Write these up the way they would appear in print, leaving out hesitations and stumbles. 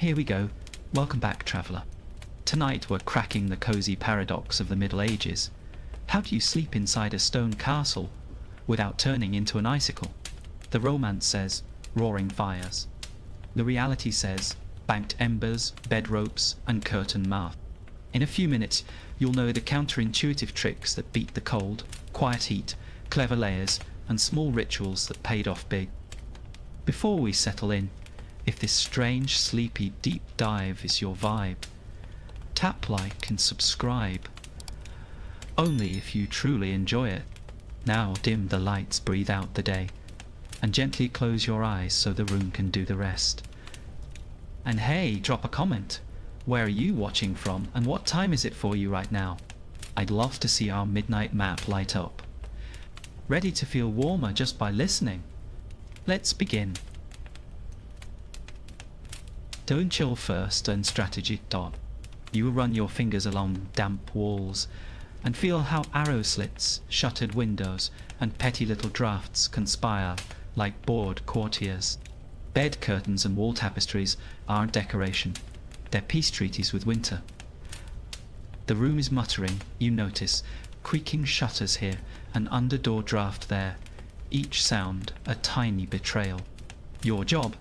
Here we go. Welcome back, traveller. Tonight we're cracking the cosy paradox of the Middle Ages. How do you sleep inside a stone castle without turning into an icicle? The romance says roaring fires. The reality says banked embers, bed ropes, and curtain mouth. In a few minutes, you'll know the counterintuitive tricks that beat the cold, quiet heat, clever layers, and small rituals that paid off big. Before we settle in, if this strange, sleepy, deep dive is your vibe, tap like and subscribe. Only if you truly enjoy it. Now dim the lights, breathe out the day, and gently close your eyes so the room can do the rest. And hey, drop a comment. Where are you watching from, and what time is it for you right now? I'd love to see our midnight map light up. Ready to feel warmer just by listening? Let's begin. Don't chill first and strategy dot. You will run your fingers along damp walls and feel how arrow slits, shuttered windows, and petty little drafts conspire like bored courtiers. Bed curtains and wall tapestries aren't decoration. They're peace treaties with winter. The room is muttering, you notice, creaking shutters here, an under-door draft there, each sound a tiny betrayal. Your job,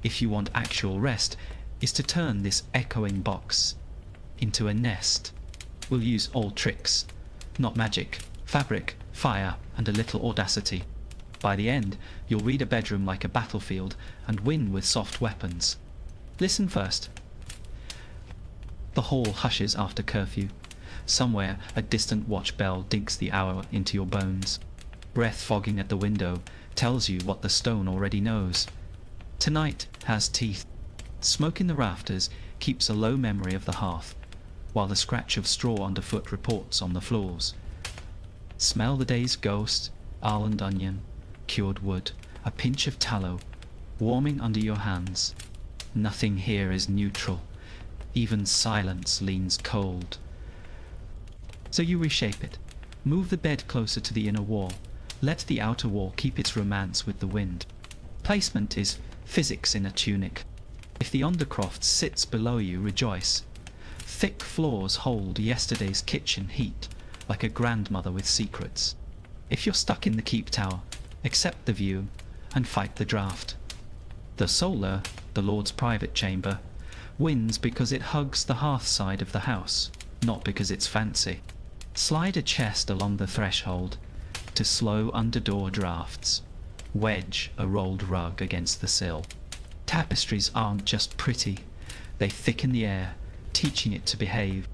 if you want actual rest, is to turn this echoing box into a nest. We'll use all tricks, not magic, fabric, fire, and a little audacity. By the end, you'll read a bedroom like a battlefield and win with soft weapons. Listen first. The hall hushes after curfew. Somewhere, a distant watch bell digs the hour into your bones. Breath fogging at the window tells you what the stone already knows. Tonight has teeth. Smoke in the rafters keeps a low memory of the hearth, while the scratch of straw underfoot reports on the floors. Smell the day's ghost, almond onion, cured wood, a pinch of tallow, warming under your hands. Nothing here is neutral. Even silence leans cold. So you reshape it. Move the bed closer to the inner wall. Let the outer wall keep its romance with the wind. Placement is physics in a tunic. If the undercroft sits below you, rejoice. Thick floors hold yesterday's kitchen heat, like a grandmother with secrets. If you're stuck in the keep tower, accept the view and fight the draft. The solar, the Lord's private chamber, wins because it hugs the hearth side of the house, not because it's fancy. Slide a chest along the threshold to slow under-door drafts. Wedge a rolled rug against the sill. Tapestries aren't just pretty, they thicken the air, teaching it to behave.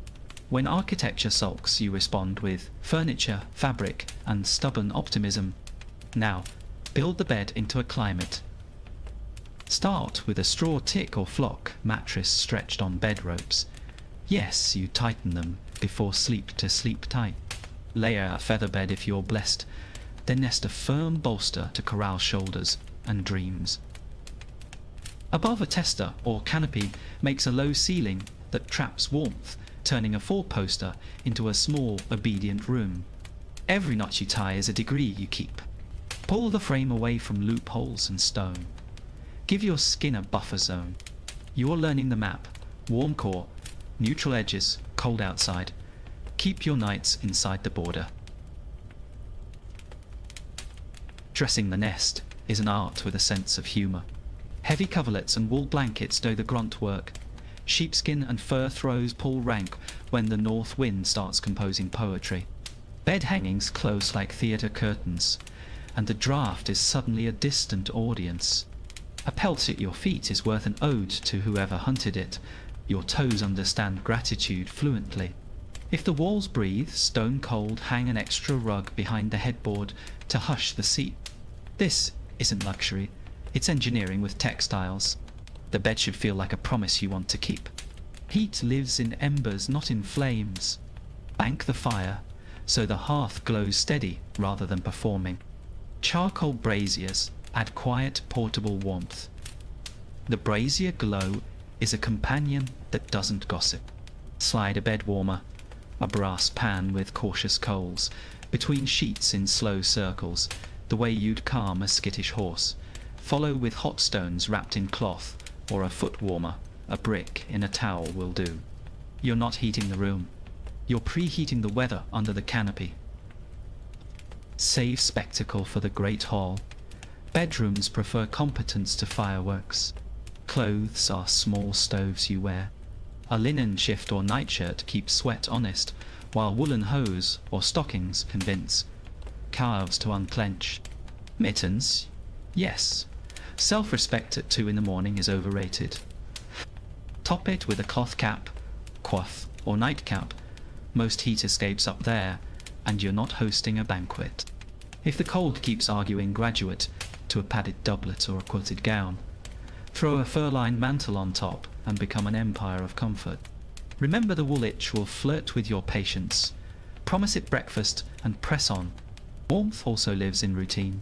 When architecture sulks, you respond with furniture, fabric, and stubborn optimism. Now, build the bed into a climate. Start with a straw tick or flock mattress stretched on bed ropes. Yes, you tighten them before sleep to sleep tight. Layer a feather bed if you're blessed, then nest a firm bolster to corral shoulders and dreams. Above a tester or canopy makes a low ceiling that traps warmth, turning a four-poster into a small, obedient room. Every knot you tie is a degree you keep. Pull the frame away from loopholes and stone. Give your skin a buffer zone. You're learning the map. Warm core, neutral edges, cold outside. Keep your nights inside the border. Dressing the nest is an art with a sense of humour. Heavy coverlets and wool blankets do the grunt work. Sheepskin and fur throws pull rank when the north wind starts composing poetry. Bed hangings close like theatre curtains, and the draft is suddenly a distant audience. A pelt at your feet is worth an ode to whoever hunted it. Your toes understand gratitude fluently. If the walls breathe, stone cold, hang an extra rug behind the headboard to hush the seat. This isn't luxury, it's engineering with textiles. The bed should feel like a promise you want to keep. Heat lives in embers, not in flames. Bank the fire so the hearth glows steady rather than performing. Charcoal braziers add quiet, portable warmth. The brazier glow is a companion that doesn't gossip. Slide a bed warmer, a brass pan with cautious coals, between sheets in slow circles, the way you'd calm a skittish horse. Follow with hot stones wrapped in cloth, or a foot warmer, a brick in a towel will do. You're not heating the room. You're preheating the weather under the canopy. Save spectacle for the great hall. Bedrooms prefer competence to fireworks. Clothes are small stoves you wear. A linen shift or nightshirt keeps sweat honest, while woolen hose or stockings convince calves to unclench. Mittens? Yes. Self-respect at 2 in the morning is overrated. Top it with a cloth cap, coif, or nightcap. Most heat escapes up there, and you're not hosting a banquet. If the cold keeps arguing, graduate to a padded doublet or a quilted gown. Throw a fur-lined mantle on top and become an empire of comfort. Remember, the woolwich will flirt with your patience. Promise it breakfast and press on. Warmth also lives in routine.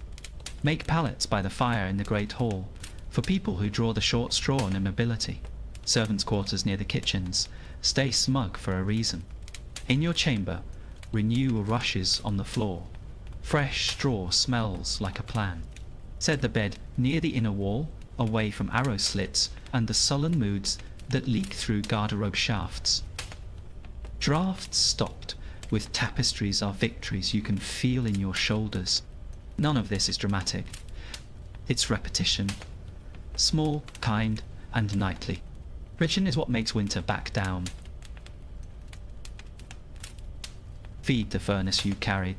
Make pallets by the fire in the great hall for people who draw the short straw in immobility. Servants' quarters near the kitchens. Stay smug for a reason. In your chamber, renew rushes on the floor. Fresh straw smells like a plan. Set the bed near the inner wall, away from arrow slits and the sullen moods that leak through garderobe shafts. Drafts stopped with tapestries are victories you can feel in your shoulders. None of this is dramatic. It's repetition. Small, kind, and nightly. Friction is what makes winter back down. Feed the furnace you carry.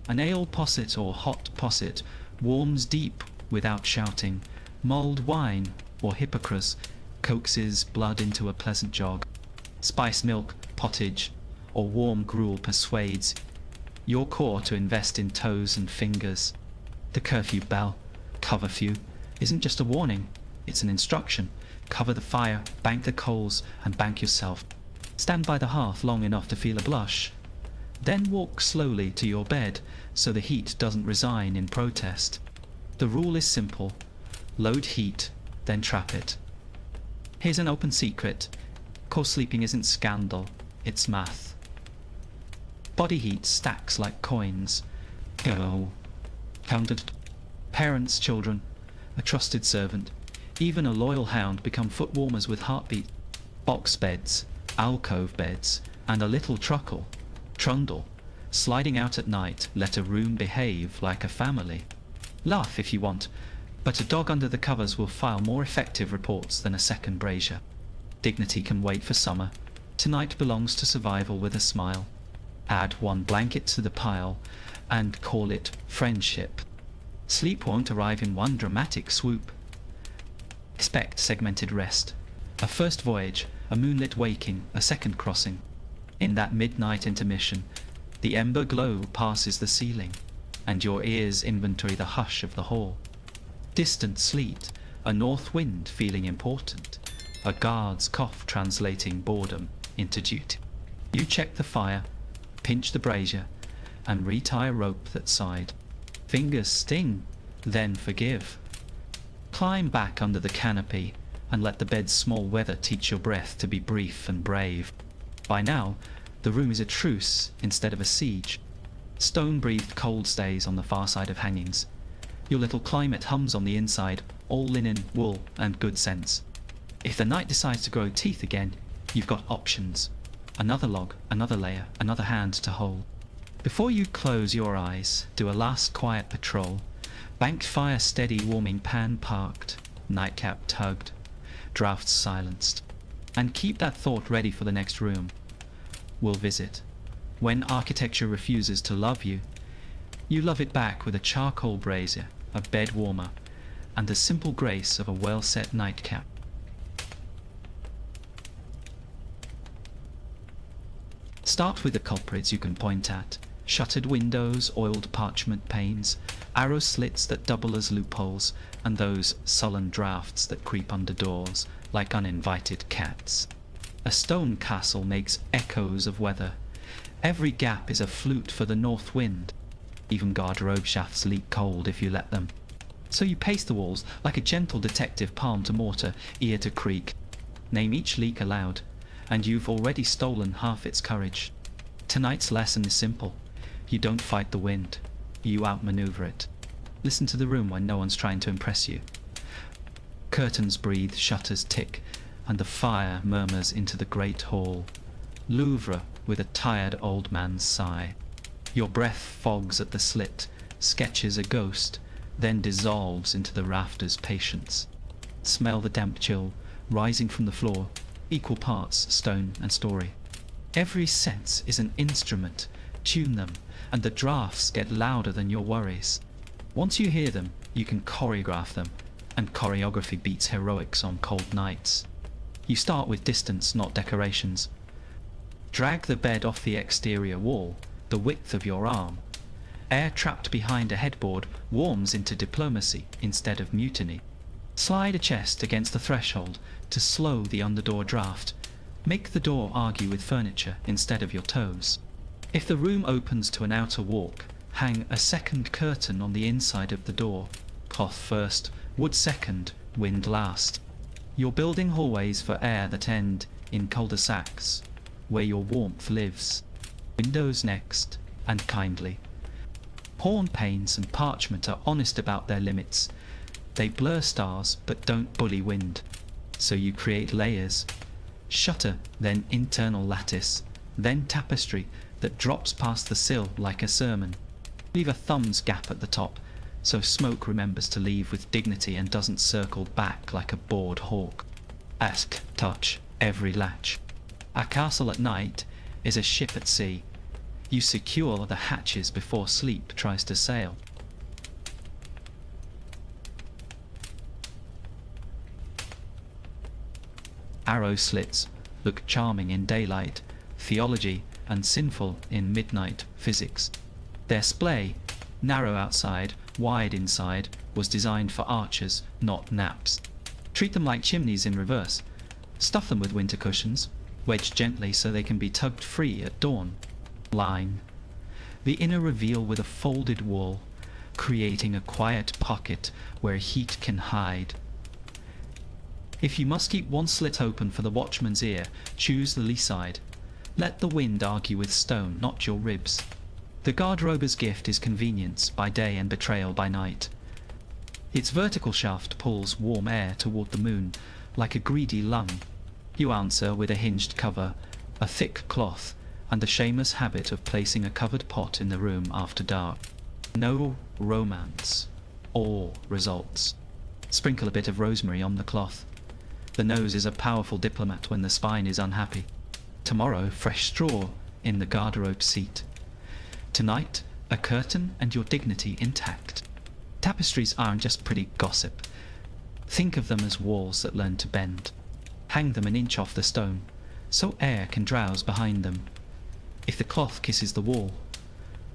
An ale posset or hot posset warms deep without shouting. Mulled wine or hippocras coaxes blood into a pleasant jog. Spice milk, pottage, or warm gruel persuades your core to invest in toes and fingers. The curfew bell, coverfew, isn't just a warning, it's an instruction. Cover the fire, bank the coals, and bank yourself. Stand by the hearth long enough to feel a blush. Then walk slowly to your bed so the heat doesn't resign in protest. The rule is simple. Load heat, then trap it. Here's an open secret. Co-sleeping isn't scandal, it's math. Body heat stacks like coins. Counted. Parents, children, a trusted servant, even a loyal hound become foot warmers with heartbeat. Box beds, alcove beds, and a little trundle, sliding out at night, let a room behave like a family. Laugh if you want, but a dog under the covers will file more effective reports than a second brazier. Dignity can wait for summer. Tonight belongs to survival with a smile. Add one blanket to the pile and call it friendship. Sleep won't arrive in one dramatic swoop. Expect segmented rest. A first voyage, a moonlit waking, a second crossing. In that midnight intermission, the ember glow passes the ceiling, and your ears inventory the hush of the hall. Distant sleet, a north wind feeling important, a guard's cough translating boredom into duty. You check the fire, pinch the brazier, and retie a rope that sighed. Fingers sting, then forgive. Climb back under the canopy and let the bed's small weather teach your breath to be brief and brave. By now, the room is a truce instead of a siege. Stone-breathed cold stays on the far side of hangings. Your little climate hums on the inside, all linen, wool, and good sense. If the night decides to grow teeth again, you've got options. Another log, another layer, another hand to hold. Before you close your eyes, do a last quiet patrol. Banked fire steady, warming pan parked, nightcap tugged, drafts silenced. And keep that thought ready for the next room. We'll visit. When architecture refuses to love you, you love it back with a charcoal brazier, a bed warmer, and the simple grace of a well-set nightcap. Start with the culprits you can point at. Shuttered windows, oiled parchment panes, arrow slits that double as loopholes, and those sullen drafts that creep under doors like uninvited cats. A stone castle makes echoes of weather. Every gap is a flute for the north wind. Even garderobe shafts leak cold if you let them. So you pace the walls like a gentle detective, palm to mortar, ear to creak. Name each leak aloud, and you've already stolen half its courage. Tonight's lesson is simple. You don't fight the wind. You outmaneuver it. Listen to the room when no one's trying to impress you. Curtains breathe, shutters tick, and the fire murmurs into the great hall. Louvre with a tired old man's sigh. Your breath fogs at the slit, sketches a ghost, then dissolves into the rafters' patience. Smell the damp chill rising from the floor, equal parts stone and story. Every sense is an instrument. Tune them, and the drafts get louder than your worries. Once you hear them, you can choreograph them, and choreography beats heroics on cold nights. You start with distance, not decorations. Drag the bed off the exterior wall, the width of your arm. Air trapped behind a headboard warms into diplomacy instead of mutiny. Slide a chest against the threshold to slow the underdoor draft. Make the door argue with furniture instead of your toes. If the room opens to an outer walk, hang a second curtain on the inside of the door. Cloth first, wood second, wind last. You're building hallways for air that end in cul-de-sacs, where your warmth lives. Windows next, and kindly. Horn panes and parchment are honest about their limits. They blur stars but don't bully wind. So you create layers. Shutter, then internal lattice, then tapestry that drops past the sill like a sermon. Leave a thumb's gap at the top, so smoke remembers to leave with dignity and doesn't circle back like a bored hawk. Ask, touch, every latch. A castle at night is a ship at sea. You secure the hatches before sleep tries to sail. Arrow slits look charming in daylight, theology, and sinful in midnight physics. Their splay, narrow outside, wide inside, was designed for archers, not naps. Treat them like chimneys in reverse. Stuff them with winter cushions, wedge gently so they can be tugged free at dawn. Line. The inner reveal with a folded wall, creating a quiet pocket where heat can hide. If you must keep one slit open for the watchman's ear, choose the lee side. Let the wind argue with stone, not your ribs. The garderober's gift is convenience by day and betrayal by night. Its vertical shaft pulls warm air toward the moon, like a greedy lung. You answer with a hinged cover, a thick cloth, and the shameless habit of placing a covered pot in the room after dark. No romance. All results. Sprinkle a bit of rosemary on the cloth. The nose is a powerful diplomat when the spine is unhappy. Tomorrow, fresh straw in the garderobe seat. Tonight, a curtain and your dignity intact. Tapestries aren't just pretty gossip. Think of them as walls that learn to bend. Hang them an inch off the stone, so air can drowse behind them. If the cloth kisses the wall,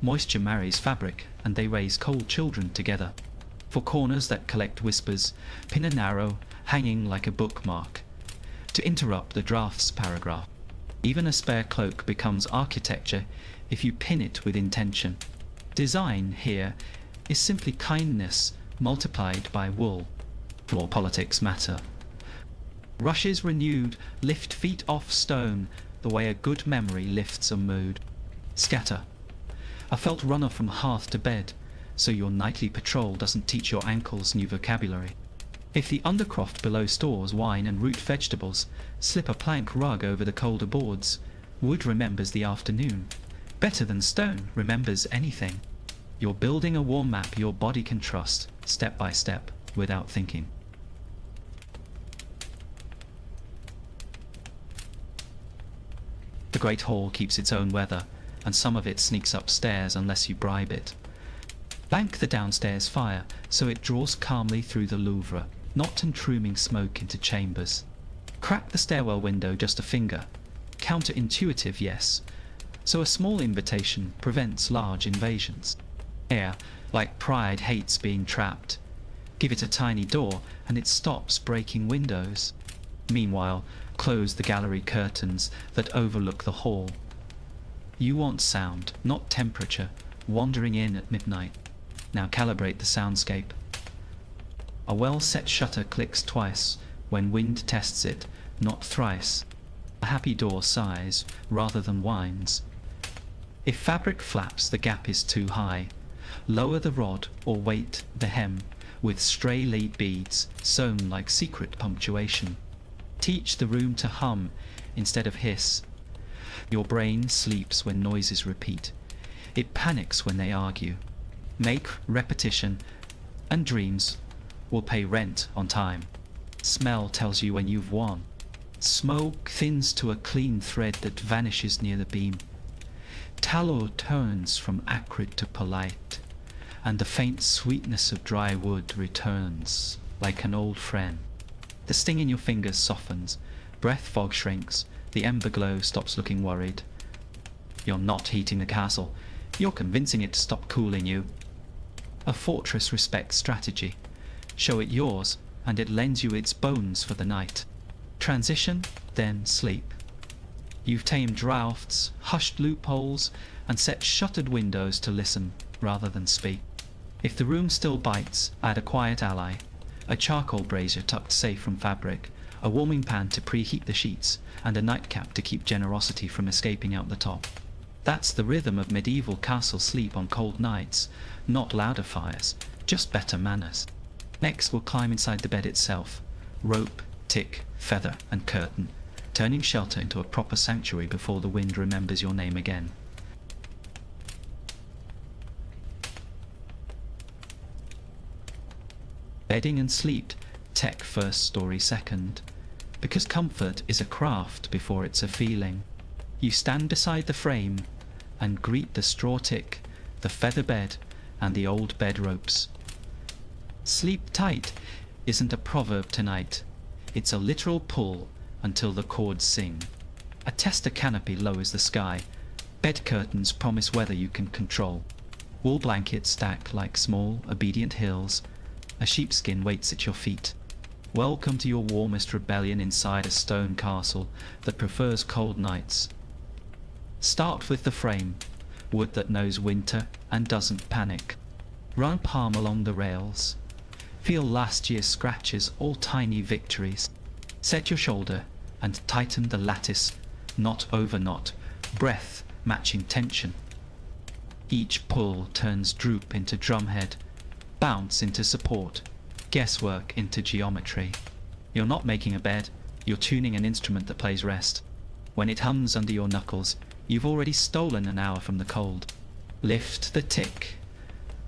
moisture marries fabric, and they raise cold children together. For corners that collect whispers, pin a narrow, hanging like a bookmark, to interrupt the draft's paragraph. Even a spare cloak becomes architecture if you pin it with intention. Design here is simply kindness multiplied by wool. Floor politics matter. Rushes renewed lift feet off stone the way a good memory lifts a mood. Scatter. A felt runner from hearth to bed, so your nightly patrol doesn't teach your ankles new vocabulary. If the undercroft below stores wine and root vegetables, slip a plank rug over the colder boards. Wood remembers the afternoon. Better than stone remembers anything. You're building a warm map your body can trust, step by step, without thinking. The Great Hall keeps its own weather, and some of it sneaks upstairs unless you bribe it. Bank the downstairs fire so it draws calmly through the Louvre, not entombing smoke into chambers. Crack the stairwell window just a finger. Counterintuitive, yes. So a small invitation prevents large invasions. Air, like pride, hates being trapped. Give it a tiny door and it stops breaking windows. Meanwhile, close the gallery curtains that overlook the hall. You want sound, not temperature, wandering in at midnight. Now calibrate the soundscape. A well-set shutter clicks twice when wind tests it, not thrice. A happy door sighs rather than whines. If fabric flaps, the gap is too high. Lower the rod or weight the hem with stray lead beads sewn like secret punctuation. Teach the room to hum instead of hiss. Your brain sleeps when noises repeat. It panics when they argue. Make repetition, and dreams will pay rent on time. Smell tells you when you've won. Smoke thins to a clean thread that vanishes near the beam. Tallow turns from acrid to polite, and the faint sweetness of dry wood returns like an old friend. The sting in your fingers softens, breath fog shrinks, the ember glow stops looking worried. You're not heating the castle, you're convincing it to stop cooling you. A fortress respects strategy. Show it yours, and it lends you its bones for the night. Transition, then sleep. You've tamed draughts, hushed loopholes, and set shuttered windows to listen rather than speak. If the room still bites, add a quiet ally. A charcoal brazier tucked safe from fabric, a warming pan to preheat the sheets, and a nightcap to keep generosity from escaping out the top. That's the rhythm of medieval castle sleep on cold nights, not louder fires, just better manners. Next we'll climb inside the bed itself. Rope, tick, feather, and curtain, turning shelter into a proper sanctuary before the wind remembers your name again. Bedding and sleep, tech first, story second. Because comfort is a craft before it's a feeling. You stand beside the frame and greet the straw tick, the feather bed, and the old bed ropes. Sleep tight isn't a proverb tonight. It's a literal pull until the chords sing. A tester canopy lowers the sky. Bed curtains promise weather you can control. Wool blankets stack like small, obedient hills. A sheepskin waits at your feet. Welcome to your warmest rebellion inside a stone castle that prefers cold nights. Start with the frame, wood that knows winter and doesn't panic. Run palm along the rails. Feel last year's scratches, all tiny victories. Set your shoulder and tighten the lattice, knot over knot, breath matching tension. Each pull turns droop into drumhead, bounce into support, guesswork into geometry. You're not making a bed, you're tuning an instrument that plays rest. When it hums under your knuckles, you've already stolen an hour from the cold. Lift the tick,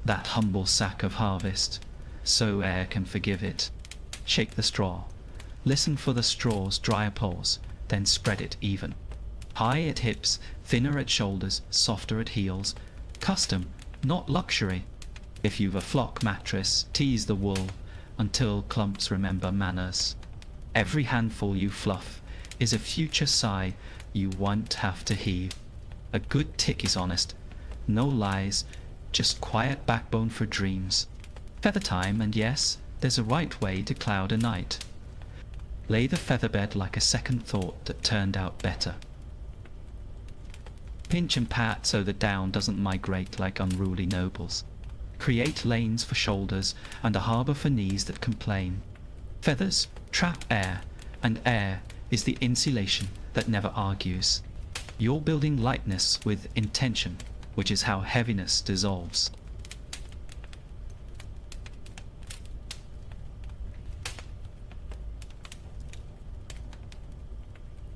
that humble sack of harvest, so air can forgive it. Shake the straw. Listen for the straw's dry applause, then spread it even. High at hips, thinner at shoulders, softer at heels. Custom, not luxury. If you've a flock mattress, tease the wool until clumps remember manners. Every handful you fluff is a future sigh you won't have to heave. A good tick is honest, no lies, just quiet backbone for dreams. Feather time, and yes, there's a right way to cloud a night. Lay the featherbed like a second thought that turned out better. Pinch and pat so the down doesn't migrate like unruly nobles. Create lanes for shoulders and a harbour for knees that complain. Feathers trap air, and air is the insulation that never argues. You're building lightness with intention, which is how heaviness dissolves.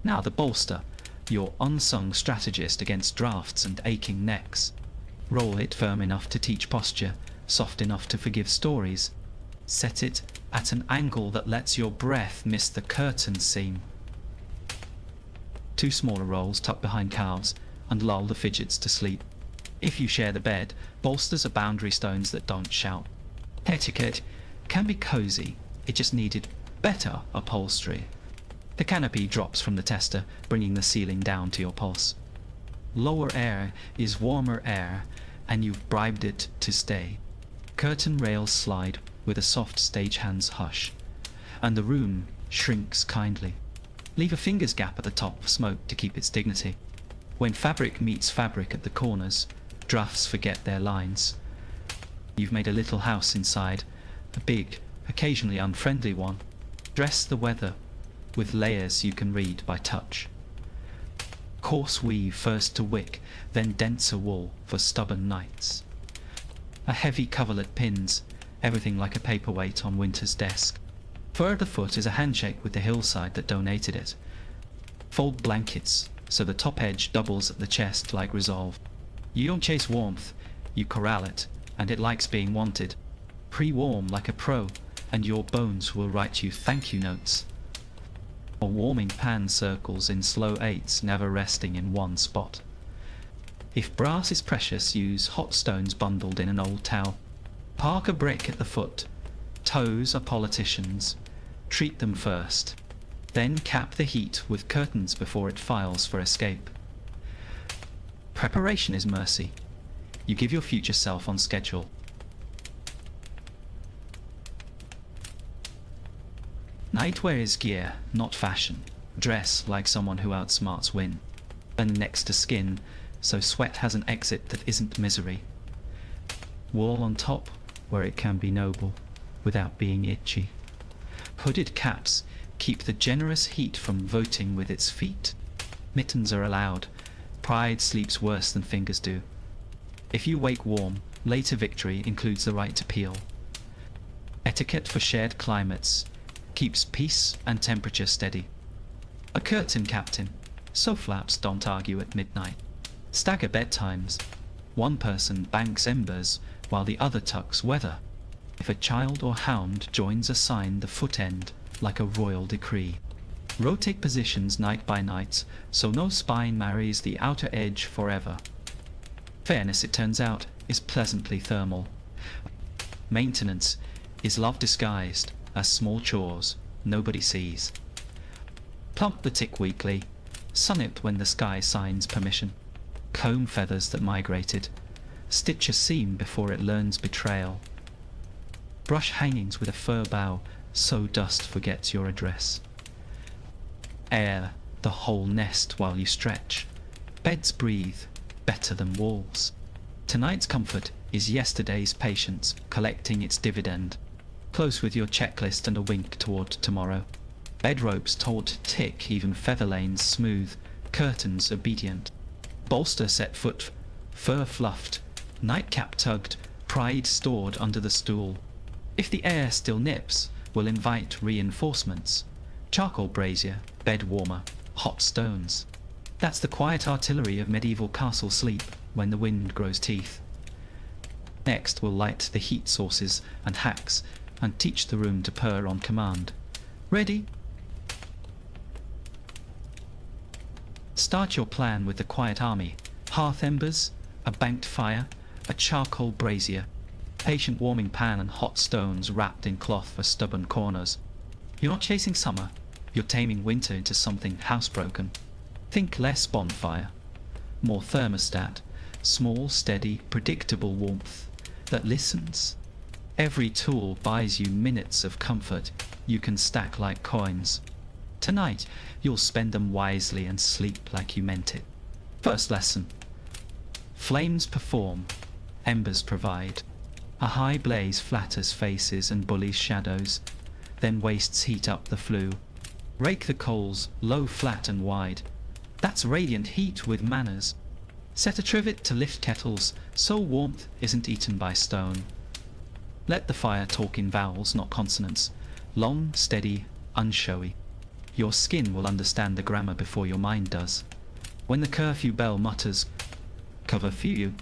Now the bolster, your unsung strategist against drafts and aching necks. Roll it firm enough to teach posture, soft enough to forgive stories. Set it at an angle that lets your breath miss the curtain seam. 2 smaller rolls tucked behind calves and lull the fidgets to sleep. If you share the bed, bolsters are boundary stones that don't shout. Etiquette can be cozy, it just needed better upholstery. The canopy drops from the tester, bringing the ceiling down to your pulse. Lower air is warmer air, and you've bribed it to stay. Curtain rails slide with a soft stagehand's hush, and the room shrinks kindly. Leave a finger's gap at the top for smoke to keep its dignity. When fabric meets fabric at the corners, drafts forget their lines. You've made a little house inside, a big, occasionally unfriendly one. Dress the weather with layers you can read by touch. Coarse weave first to wick, then denser wool for stubborn nights. A heavy coverlet pins, everything like a paperweight on winter's desk. Further foot is a handshake with the hillside that donated it. Fold blankets so the top edge doubles at the chest like resolve. You don't chase warmth, you corral it, and it likes being wanted. Pre-warm like a pro, and your bones will write you thank you notes. Or warming pan circles in slow eights, never resting in one spot. If brass is precious, use hot stones bundled in an old towel. Park a brick at the foot. Toes are politicians. Treat them first. Then cap the heat with curtains before it files for escape. Preparation is mercy. You give your future self on schedule. Nightwear is gear, not fashion. Dress like someone who outsmarts wind. And next to skin, so sweat has an exit that isn't misery. Wool on top, where it can be noble, without being itchy. Hooded caps keep the generous heat from voting with its feet. Mittens are allowed. Pride sleeps worse than fingers do. If you wake warm, later victory includes the right to peel. Etiquette for shared climates keeps peace and temperature steady. A curtain captain, so flaps don't argue at midnight. Stagger bedtimes. One person banks embers while the other tucks weather. If a child or hound joins a sign the foot end like a royal decree. Rotate positions night by night, so no spine marries the outer edge forever. Fairness, it turns out, is pleasantly thermal. Maintenance is love disguised as small chores nobody sees. Plump the tick weekly, sun it when the sky signs permission. Comb feathers that migrated, stitch a seam before it learns betrayal. Brush hangings with a fir bough, so dust forgets your address. Air the whole nest while you stretch. Beds breathe better than walls. Tonight's comfort is yesterday's patience collecting its dividend. Close with your checklist and a wink toward tomorrow. Bed ropes told to tick, even feather lanes smooth, curtains obedient. Bolster set foot, fur fluffed, nightcap tugged, pride stored under the stool. If the air still nips, we'll invite reinforcements. Charcoal brazier, bed warmer, hot stones. That's the quiet artillery of medieval castle sleep when the wind grows teeth. Next we'll light the heat sources and hacks and teach the room to purr on command. Ready? Start your plan with the quiet army. Hearth embers, a banked fire, a charcoal brazier, patient warming pan and hot stones wrapped in cloth for stubborn corners. You're not chasing summer, you're taming winter into something housebroken. Think less bonfire, more thermostat, small, steady, predictable warmth that listens. Every tool buys you minutes of comfort you can stack like coins. Tonight, you'll spend them wisely and sleep like you meant it. First lesson. Flames perform, embers provide. A high blaze flatters faces and bullies shadows, then wastes heat up the flue. Rake the coals, low, flat and wide. That's radiant heat with manners. Set a trivet to lift kettles, so warmth isn't eaten by stone. Let the fire talk in vowels, not consonants. Long, steady, unshowy. Your skin will understand the grammar before your mind does. When the curfew bell mutters, cover few,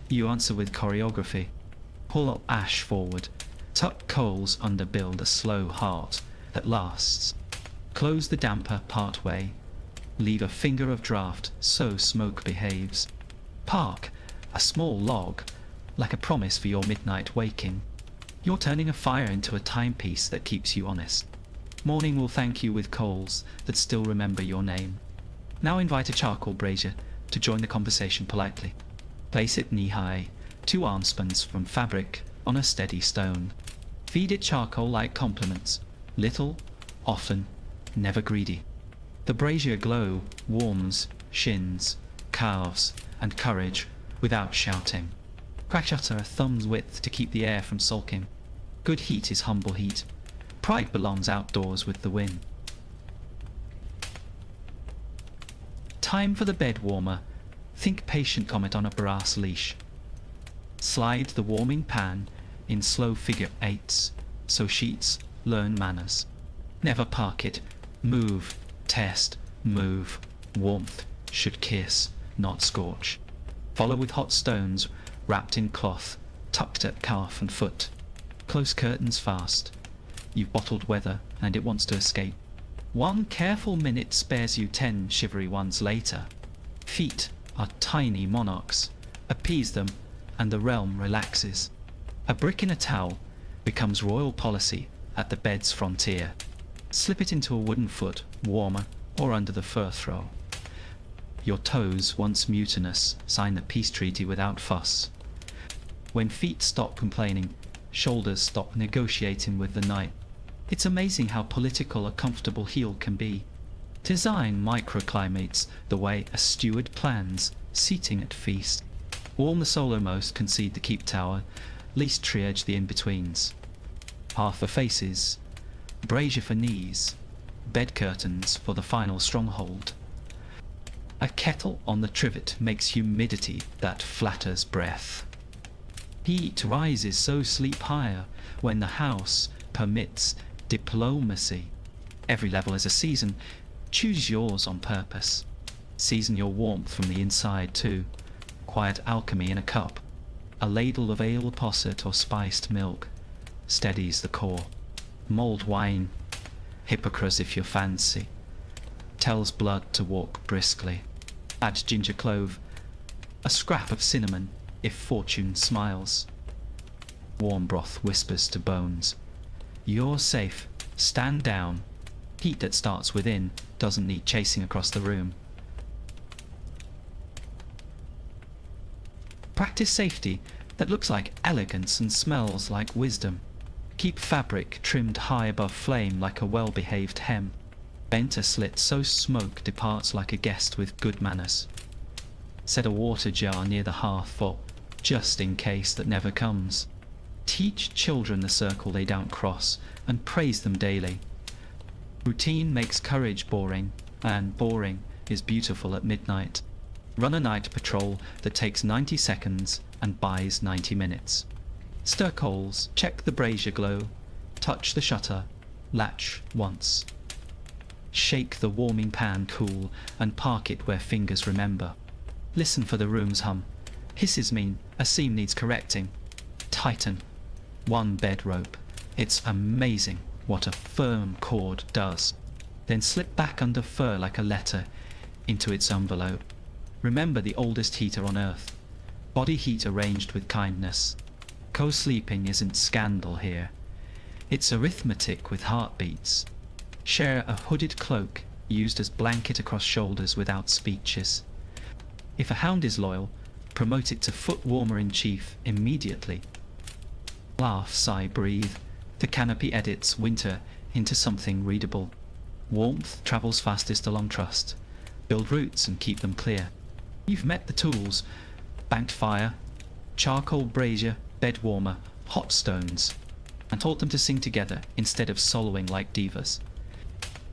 you answer with choreography. Pull ash forward. Tuck coals under build a slow heart that lasts. Close the damper part way. Leave a finger of draught, so smoke behaves. Park a small log, like a promise for your midnight waking. You're turning a fire into a timepiece that keeps you honest. Morning will thank you with coals that still remember your name. Now invite a charcoal brazier to join the conversation politely. Place it knee-high, 2 armspans from fabric on a steady stone. Feed it charcoal like compliments, little, often, never greedy. The brazier glow warms shins, calves, and courage without shouting. Crack shutter a thumb's width to keep the air from sulking. Good heat is humble heat. Pride belongs outdoors with the wind. Time for the bed warmer. Think patient comet on a brass leash. Slide the warming pan in slow figure eights, so sheets learn manners. Never park it. Move, test, move. Warmth should kiss, not scorch. Follow with hot stones, wrapped in cloth, tucked at calf and foot. Close curtains fast. You've bottled weather, and it wants to escape. One careful minute spares you 10 shivery ones later. Feet are tiny monarchs. Appease them, and the realm relaxes. A brick in a towel becomes royal policy at the bed's frontier. Slip it into a wooden foot, warmer, or under the fur throw. Your toes, once mutinous, sign the peace treaty without fuss. When feet stop complaining, shoulders stop negotiating with the night. It's amazing how political a comfortable heel can be. Design microclimates the way a steward plans, seating at feast. Warm the solomost, concede the keep tower, least triage the in-betweens. Hearth for faces, brazier for knees, bed curtains for the final stronghold. A kettle on the trivet makes humidity that flatters breath. Heat rises so sleep higher when the house permits diplomacy. Every level is a season. Choose yours on purpose. Season your warmth from the inside too. Quiet alchemy in a cup. A ladle of ale posset or spiced milk steadies the core. Mulled wine, hypocras if you fancy, tells blood to walk briskly. Add ginger clove, a scrap of cinnamon if fortune smiles. Warm broth whispers to bones. You're safe. Stand down. Heat that starts within doesn't need chasing across the room. Practice safety that looks like elegance and smells like wisdom. Keep fabric trimmed high above flame like a well-behaved hem. Bent a slit so smoke departs like a guest with good manners. Set a water jar near the hearth for just in case that never comes. Teach children the circle they don't cross and praise them daily. Routine makes courage boring, and boring is beautiful at midnight. Run a night patrol that takes 90 seconds and buys 90 minutes. Stir coals, check the brazier glow, touch the shutter, latch once. Shake the warming pan cool and park it where fingers remember. Listen for the room's hum. Hisses mean a seam needs correcting. Tighten. One bed rope. It's amazing what a firm cord does. Then slip back under fur like a letter into its envelope. Remember the oldest heater on earth. Body heat arranged with kindness. Co-sleeping isn't scandal here. It's arithmetic with heartbeats. Share a hooded cloak used as blanket across shoulders without speeches. If a hound is loyal, promote it to foot warmer in chief immediately. Laugh, sigh, breathe. The canopy edits winter into something readable. Warmth travels fastest along trust. Build roots and keep them clear. You've met the tools. Banked fire, charcoal brazier, bed warmer, hot stones, and taught them to sing together instead of soloing like divas.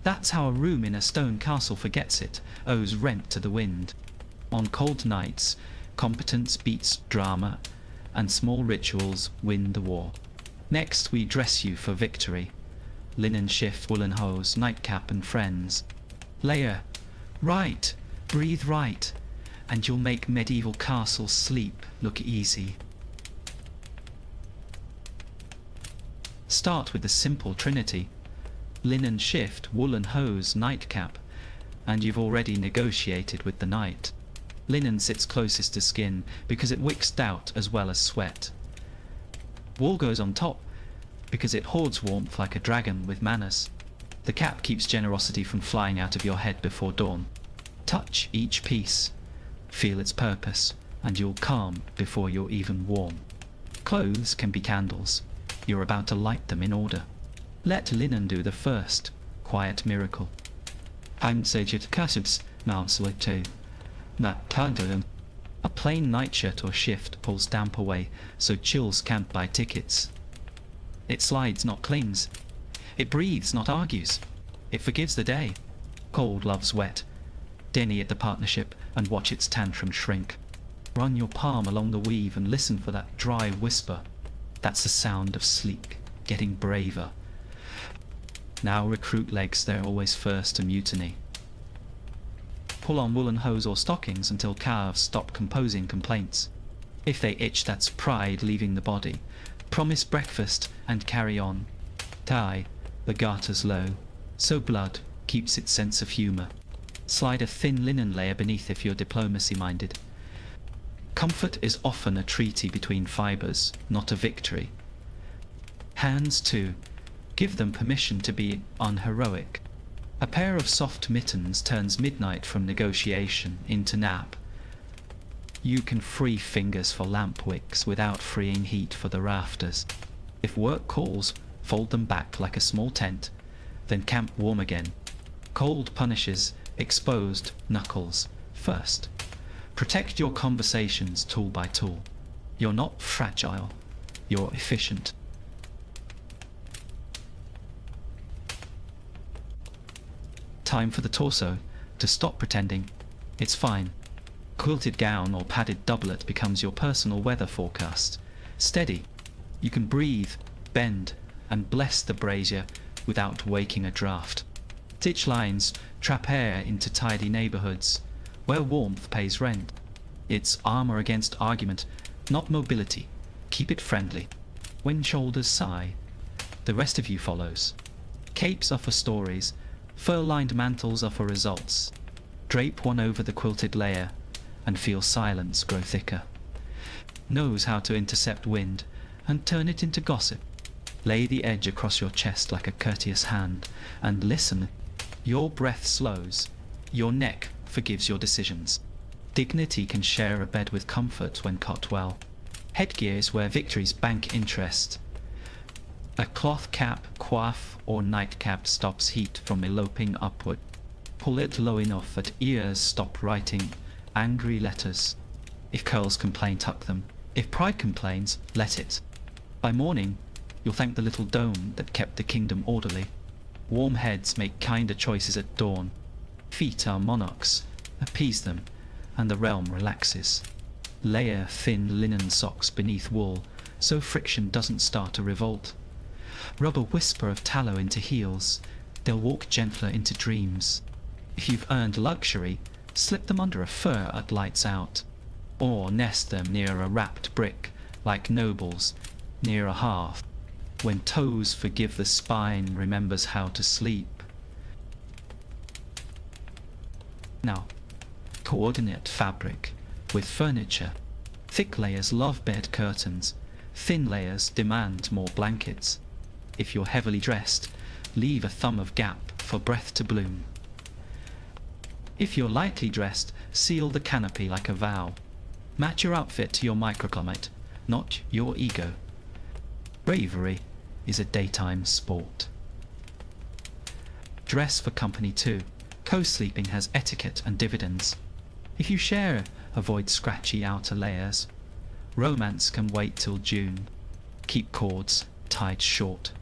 That's how a room in a stone castle forgets it, owes rent to the wind. On cold nights, competence beats drama, and small rituals win the war. Next we dress you for victory. Linen shift, woolen hose, nightcap and friends. Layer, right, breathe right, and you'll make medieval castle sleep look easy. Start with the simple trinity. Linen shift, woolen hose, nightcap, and you've already negotiated with the night. Linen sits closest to skin because it wicks doubt as well as sweat. Wool goes on top because it hoards warmth like a dragon with manners. The cap keeps generosity from flying out of your head before dawn. Touch each piece, feel its purpose, and you'll calm before you're even warm. Clothes can be candles. You're about to light them in order. Let linen do the first quiet miracle. I'm Sajid Kasib's Mounsway. A plain nightshirt or shift pulls damp away, so chills can't buy tickets. It slides, not clings. It breathes, not argues. It forgives the day. Cold loves wet. Denny at the partnership and watch its tantrum shrink. Run your palm along the weave and listen for that dry whisper. That's the sound of sleep getting braver. Now recruit legs, they're always first to mutiny. Pull on woolen hose or stockings until calves stop composing complaints. If they itch, that's pride leaving the body. Promise breakfast and carry on. Tie the garters low, so blood keeps its sense of humour. Slide a thin linen layer beneath if you're diplomacy-minded. Comfort is often a treaty between fibres, not a victory. Hands, too. Give them permission to be unheroic. A pair of soft mittens turns midnight from negotiation into nap. You can free fingers for lamp wicks without freeing heat for the rafters. If work calls, fold them back like a small tent, then camp warm again. Cold punishes exposed knuckles first. Protect your conversations tool by tool. You're not fragile, you're efficient. Time for the torso to stop pretending. It's fine. Quilted gown or padded doublet becomes your personal weather forecast. Steady. You can breathe, bend, and bless the brazier without waking a draft. Ditch lines trap air into tidy neighbourhoods, where warmth pays rent. It's armour against argument, not mobility. Keep it friendly. When shoulders sigh, the rest of you follows. Capes are for stories, fur-lined mantles are for results. Drape one over the quilted layer, and feel silence grow thicker. Knows how to intercept wind, and turn it into gossip. Lay the edge across your chest like a courteous hand, and listen. Your breath slows, your neck forgives your decisions. Dignity can share a bed with comfort when cut well. Headgear is where victories bank interest. A cloth cap, coif, or nightcap stops heat from eloping upward. Pull it low enough that ears stop writing angry letters. If curls complain, tuck them. If pride complains, let it. By morning, you'll thank the little dome that kept the kingdom orderly. Warm heads make kinder choices at dawn. Feet are monarchs. Appease them, and the realm relaxes. Layer thin linen socks beneath wool, so friction doesn't start a revolt. Rub a whisper of tallow into heels. They'll walk gentler into dreams. If you've earned luxury, slip them under a fur at lights out. Or nest them near a wrapped brick, like nobles, near a hearth. When toes forgive, the spine remembers how to sleep. Now, coordinate fabric with furniture. Thick layers love bed curtains. Thin layers demand more blankets. If you're heavily dressed, leave a thumb of gap for breath to bloom. If you're lightly dressed, seal the canopy like a vow. Match your outfit to your microclimate, not your ego. Bravery is a daytime sport. Dress for company too. Co-sleeping has etiquette and dividends. If you share, avoid scratchy outer layers. Romance can wait till June. Keep cords tied short,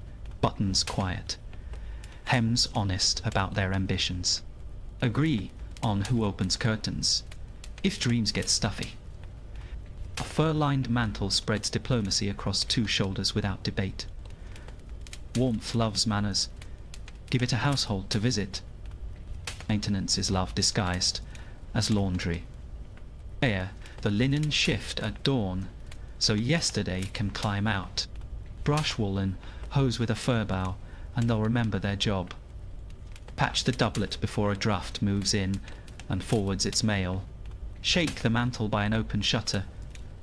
buttons quiet. Hems honest about their ambitions. Agree on who opens curtains, if dreams get stuffy. A fur-lined mantle spreads diplomacy across two shoulders without debate. Warmth loves manners. Give it a household to visit. Maintenance is love disguised as laundry. Air the linen shift at dawn, so yesterday can climb out. Brush woolen, hose with a fur bough, and they'll remember their job. Patch the doublet before a draft moves in and forwards its mail. Shake the mantle by an open shutter.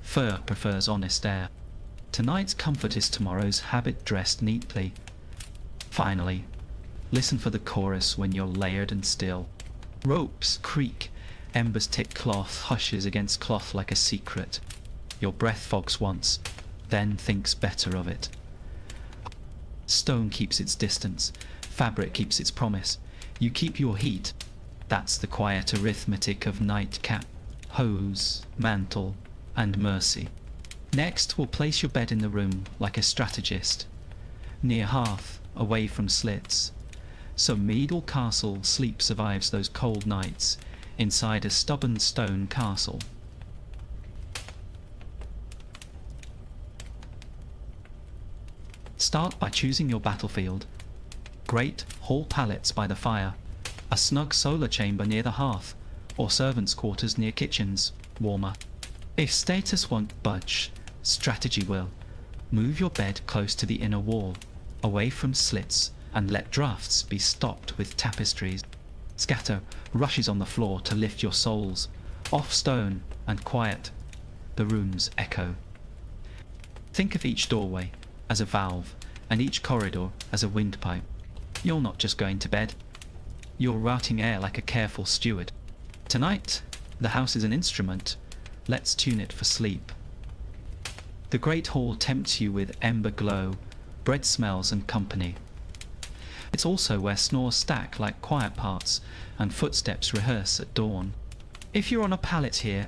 Fur prefers honest air. Tonight's comfort is tomorrow's habit dressed neatly. Finally, listen for the chorus when you're layered and still. Ropes creak, embers tick, cloth hushes against cloth like a secret. Your breath fogs once, then thinks better of it. Stone keeps its distance, fabric keeps its promise. You keep your heat. That's the quiet arithmetic of nightcap, hose, mantle, and mercy. Next, we'll place your bed in the room like a strategist. Near hearth, away from slits. So Meadle Castle sleep survives those cold nights inside a stubborn stone castle. Start by choosing your battlefield. Great hall pallets by the fire, a snug solar chamber near the hearth, or servants' quarters near kitchens, warmer. If status won't budge, strategy will. Move your bed close to the inner wall, away from slits, and let drafts be stopped with tapestries. Scatter rushes on the floor to lift your souls, off stone and quiet. The rooms echo. Think of each doorway as a valve, and each corridor as a windpipe. You're not just going to bed. You're routing air like a careful steward. Tonight, the house is an instrument. Let's tune it for sleep. The great hall tempts you with ember glow, bread smells and company. It's also where snores stack like quiet parts and footsteps rehearse at dawn. If you're on a pallet here,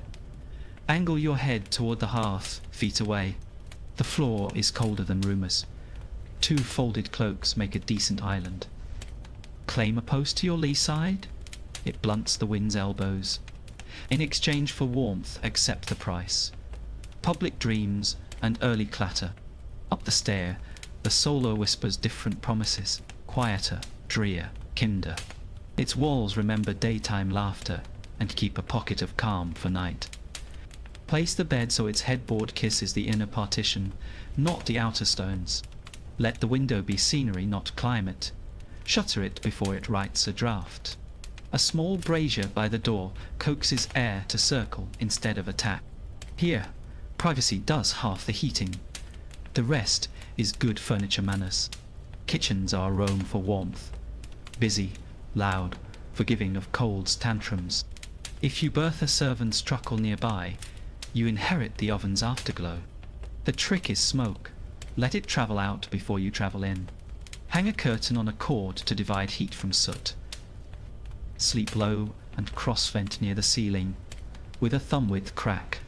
angle your head toward the hearth, feet away. The floor is colder than rumours. 2 folded cloaks make a decent island. Claim a post to your lee side. It blunts the wind's elbows. In exchange for warmth, accept the price. Public dreams and early clatter. Up the stair, the solo whispers different promises. Quieter, drear, kinder. Its walls remember daytime laughter and keep a pocket of calm for night. Place the bed so its headboard kisses the inner partition, not the outer stones. Let the window be scenery, not climate. Shutter it before it writes a draft. A small brazier by the door coaxes air to circle instead of attack. Here, privacy does half the heating. The rest is good furniture manners. Kitchens are Rome for warmth. Busy, loud, forgiving of cold's tantrums. If you birth a servant's truckle nearby, you inherit the oven's afterglow. The trick is smoke. Let it travel out before you travel in. Hang a curtain on a cord to divide heat from soot. Sleep low and cross-vent near the ceiling, with a thumb-width crack.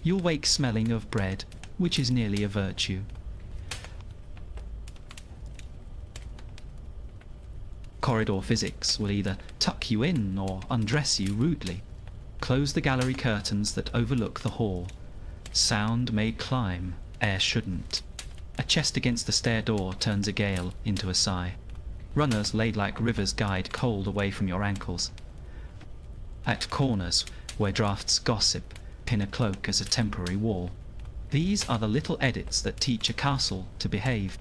You'll wake smelling of bread, which is nearly a virtue. Corridor physics will either tuck you in or undress you rudely. Close the gallery curtains that overlook the hall. Sound may climb, air shouldn't. A chest against the stair door turns a gale into a sigh. Runners laid like rivers guide cold away from your ankles. At corners, where drafts gossip, pin a cloak as a temporary wall. These are the little edits that teach a castle to behave.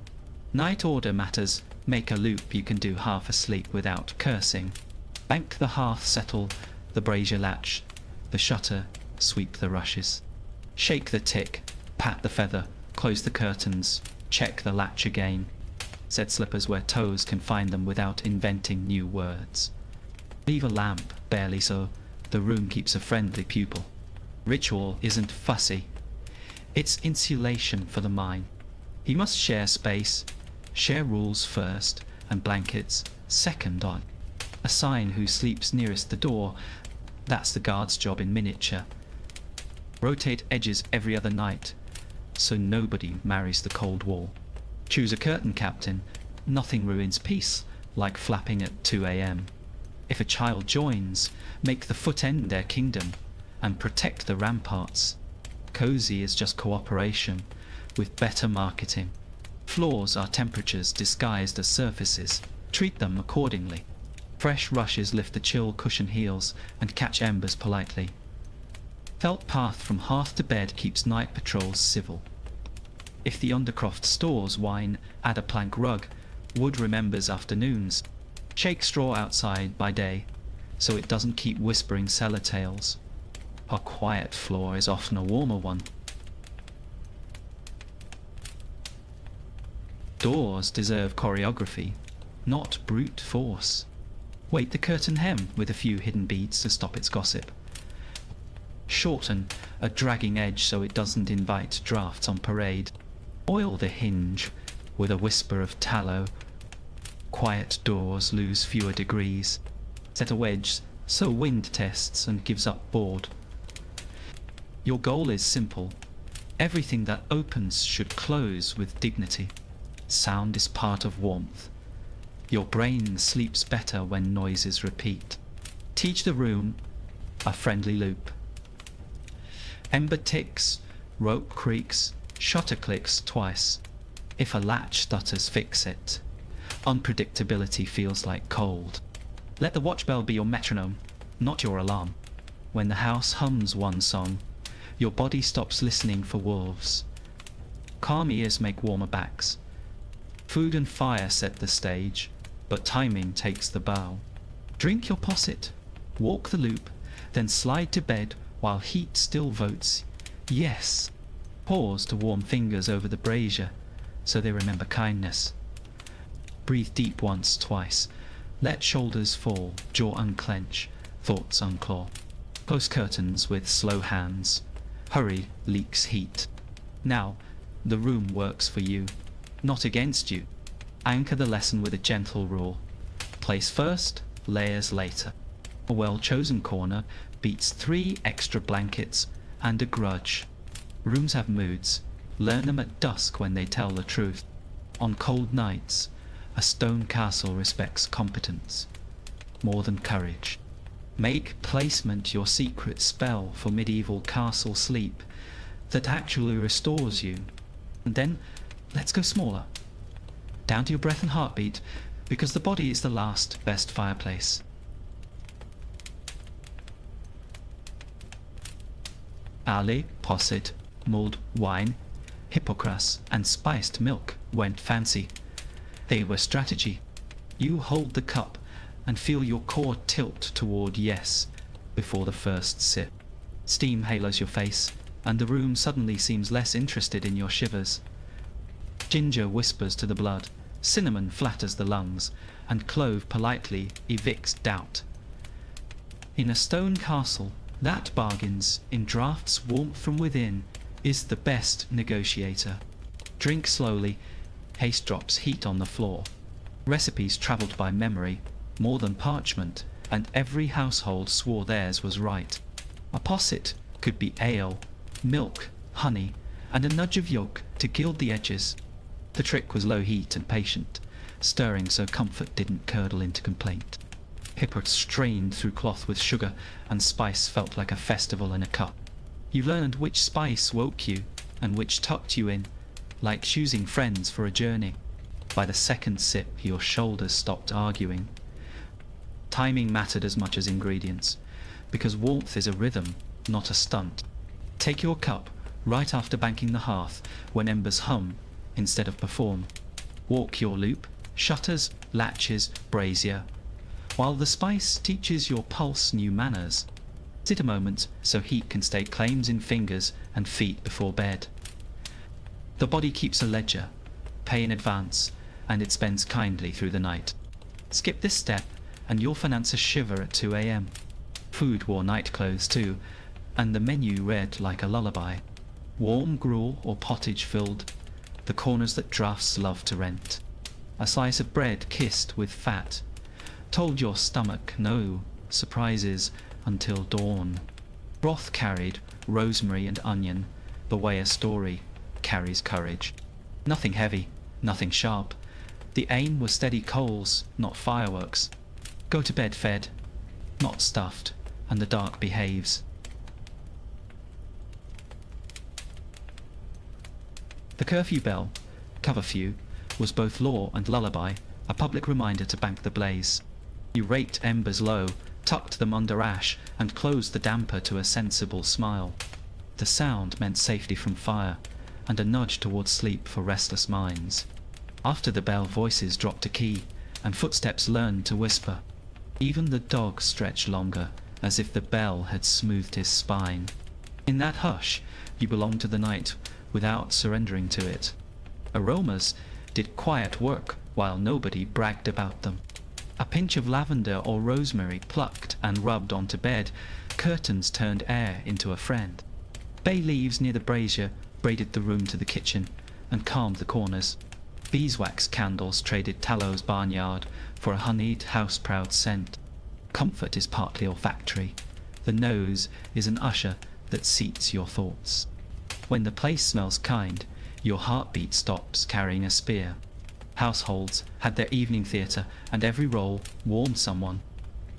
Night order matters make a loop you can do half asleep without cursing. Bank the hearth settle, the brazier latch, the shutter, sweep the rushes. Shake the tick, pat the feather, close the curtains, check the latch again. Set slippers where toes can find them without inventing new words. Leave a lamp, barely so, the room keeps a friendly pupil. Ritual isn't fussy. It's insulation for the mind. He must share space, share rules first, and blankets second on. Assign who sleeps nearest the door. That's the guard's job in miniature. Rotate edges every other night, so nobody marries the cold wall. Choose a curtain captain. Nothing ruins peace like flapping at 2 a.m. If a child joins, make the foot end their kingdom and protect the ramparts. Cozy is just cooperation with better marketing. Floors are temperatures disguised as surfaces. Treat them accordingly. Fresh rushes lift the chill cushion heels and catch embers politely. Felt path from hearth to bed keeps night patrols civil. If the Undercroft stores wine, add a plank rug. Wood remembers afternoons. Shake straw outside by day, so it doesn't keep whispering cellar tales. A quiet floor is often a warmer one. Doors deserve choreography, not brute force. Weight the curtain hem with a few hidden beads to stop its gossip. Shorten a dragging edge so it doesn't invite drafts on parade. Oil the hinge with a whisper of tallow. Quiet doors lose fewer degrees. Set a wedge so wind tests and gives up board. Your goal is simple. Everything that opens should close with dignity. Sound is part of warmth. Your brain sleeps better when noises repeat. Teach the room a friendly loop. Ember ticks, rope creaks, shutter clicks twice. If a latch stutters, fix it. Unpredictability feels like cold. Let the watch bell be your metronome, not your alarm. When the house hums one song, your body stops listening for wolves. Calm ears make warmer backs. Food and fire set the stage, but timing takes the bow. Drink your posset, walk the loop, then slide to bed while heat still votes yes. Pause to warm fingers over the brazier, so they remember kindness. Breathe deep once, twice. Let shoulders fall, jaw unclench, thoughts unclaw. Close curtains with slow hands. Hurry leaks heat. Now, the room works for you, not against you. Anchor the lesson with a gentle rule. Place first, layers later. A well-chosen corner beats 3 extra blankets and a grudge. Rooms have moods. Learn them at dusk when they tell the truth. On cold nights, a stone castle respects competence more than courage. Make placement your secret spell for medieval castle sleep that actually restores you. And then, let's go smaller. Down to your breath and heartbeat, because the body is the last best fireplace. Ale, posset, mulled wine, hippocras, and spiced milk went fancy. They were strategy. You hold the cup and feel your core tilt toward yes before the first sip. Steam halos your face, and the room suddenly seems less interested in your shivers. Ginger whispers to the blood, cinnamon flatters the lungs, and clove politely evicts doubt. In a stone castle that bargains in draughts warmth from within is the best negotiator. Drink slowly, haste drops heat on the floor. Recipes travelled by memory, more than parchment, and every household swore theirs was right. A posset could be ale, milk, honey, and a nudge of yolk to gild the edges. The trick was low heat and patient, stirring so comfort didn't curdle into complaint. Hippocrates strained through cloth with sugar, and spice felt like a festival in a cup. You learned which spice woke you, and which tucked you in, like choosing friends for a journey. By the second sip, your shoulders stopped arguing. Timing mattered as much as ingredients, because warmth is a rhythm, not a stunt. Take your cup right after banking the hearth, when embers hum instead of perform. Walk your loop, shutters, latches, brazier, while the spice teaches your pulse new manners. Sit a moment so heat can stake claims in fingers and feet before bed. The body keeps a ledger, pay in advance, and it spends kindly through the night. Skip this step and you'll finance a shiver at 2 a.m. Food wore night clothes too, and the menu read like a lullaby. Warm gruel or pottage filled the corners that draughts love to rent. A slice of bread kissed with fat told your stomach no surprises until dawn. Broth carried rosemary and onion, the way a story carries courage. Nothing heavy, nothing sharp. The aim was steady coals, not fireworks. Go to bed fed, not stuffed, and the dark behaves. The curfew bell, coverfew, was both law and lullaby, a public reminder to bank the blaze. You raked embers low, tucked them under ash, and closed the damper to a sensible smile. The sound meant safety from fire, and a nudge towards sleep for restless minds. After the bell, voices dropped a key, and footsteps learned to whisper. Even the dog stretched longer, as if the bell had smoothed his spine. In that hush, you belonged to the night without surrendering to it. Aromas did quiet work while nobody bragged about them. A pinch of lavender or rosemary plucked and rubbed onto bed, curtains turned air into a friend. Bay leaves near the brazier braided the room to the kitchen and calmed the corners. Beeswax candles traded Tallow's barnyard for a honeyed, house-proud scent. Comfort is partly olfactory. The nose is an usher that seats your thoughts. When the place smells kind, your heartbeat stops carrying a spear. Households had their evening theatre, and every role warmed someone.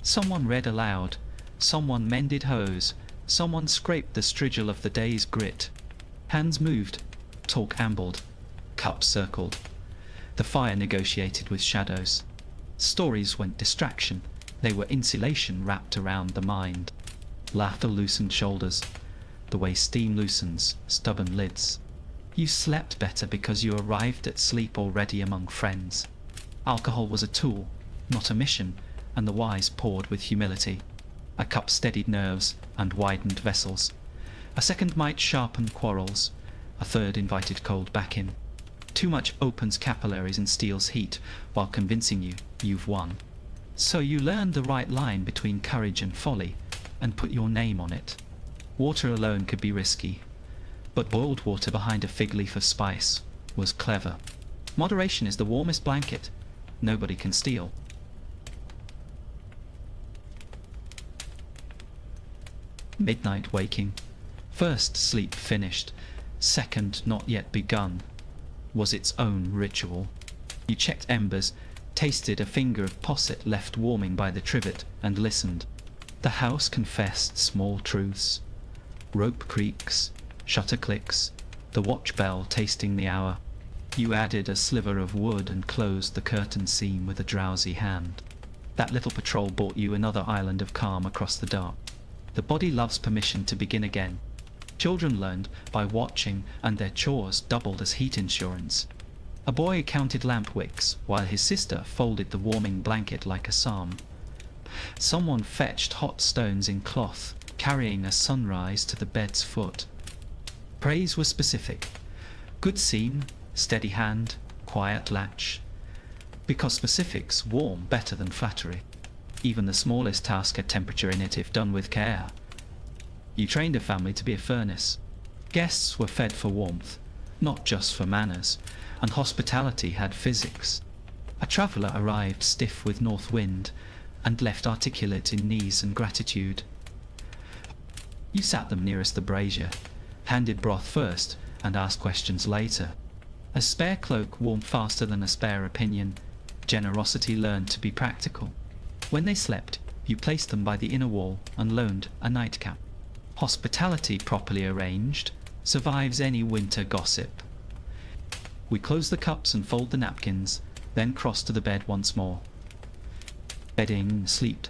Someone read aloud, someone mended hose, someone scraped the strigil of the day's grit. Hands moved, talk ambled, cups circled. The fire negotiated with shadows. Stories weren't distraction, they were insulation wrapped around the mind. Laughter loosened shoulders, the way steam loosens stubborn lids. You slept better because you arrived at sleep already among friends. Alcohol was a tool, not a mission, and the wise poured with humility. A cup steadied nerves and widened vessels. A second might sharpen quarrels. A third invited cold back in. Too much opens capillaries and steals heat while convincing you you've won. So you learned the right line between courage and folly and put your name on it. Water alone could be risky, but boiled water behind a fig leaf of spice was clever. Moderation is the warmest blanket nobody can steal. Midnight waking. First sleep finished, second not yet begun, was its own ritual. You checked embers, tasted a finger of posset left warming by the trivet, and listened. The house confessed small truths. Rope creaks, shutter clicks, the watch bell tasting the hour. You added a sliver of wood and closed the curtain seam with a drowsy hand. That little patrol brought you another island of calm across the dark. The body loves permission to begin again. Children learned by watching, and their chores doubled as heat insurance. A boy counted lamp wicks, while his sister folded the warming blanket like a psalm. Someone fetched hot stones in cloth, carrying a sunrise to the bed's foot. Praise was specific. Good scene, steady hand, quiet latch. Because specifics warm better than flattery. Even the smallest task had temperature in it if done with care. You trained a family to be a furnace. Guests were fed for warmth, not just for manners, and hospitality had physics. A traveller arrived stiff with north wind, and left articulate in knees and gratitude. You sat them nearest the brazier, handed broth first, and asked questions later. A spare cloak warmed faster than a spare opinion. Generosity learned to be practical. When they slept, you placed them by the inner wall and loaned a nightcap. Hospitality properly arranged survives any winter gossip. We close the cups and fold the napkins, then cross to the bed once more. Bedding sleeped.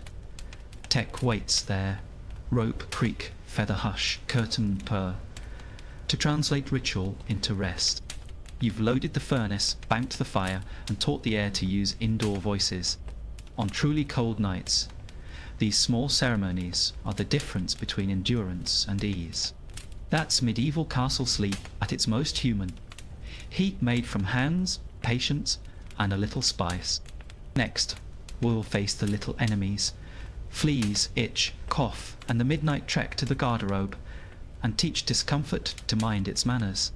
Tech waits there. Rope creak, feather hush, curtain purr. To translate ritual into rest. You've loaded the furnace, banked the fire, and taught the air to use indoor voices. On truly cold nights, these small ceremonies are the difference between endurance and ease. That's medieval castle sleep at its most human. Heat made from hands, patience, and a little spice. Next, we'll face the little enemies. Fleas, itch, cough, and the midnight trek to the garderobe, and teach discomfort to mind its manners.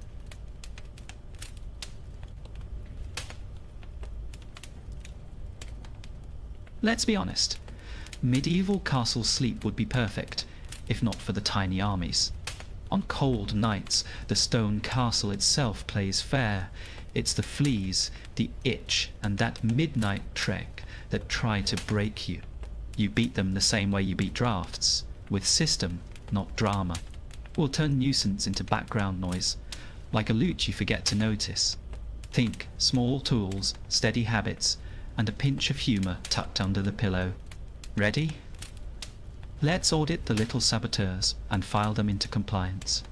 Let's be honest. Medieval castle sleep would be perfect, if not for the tiny armies. On cold nights, the stone castle itself plays fair. It's the fleas, the itch, and that midnight trek that try to break you. You beat them the same way you beat drafts, with system, not drama. We'll turn nuisance into background noise, like a lute you forget to notice. Think small tools, steady habits, and a pinch of humour tucked under the pillow. Ready? Let's audit the little saboteurs and file them into compliance.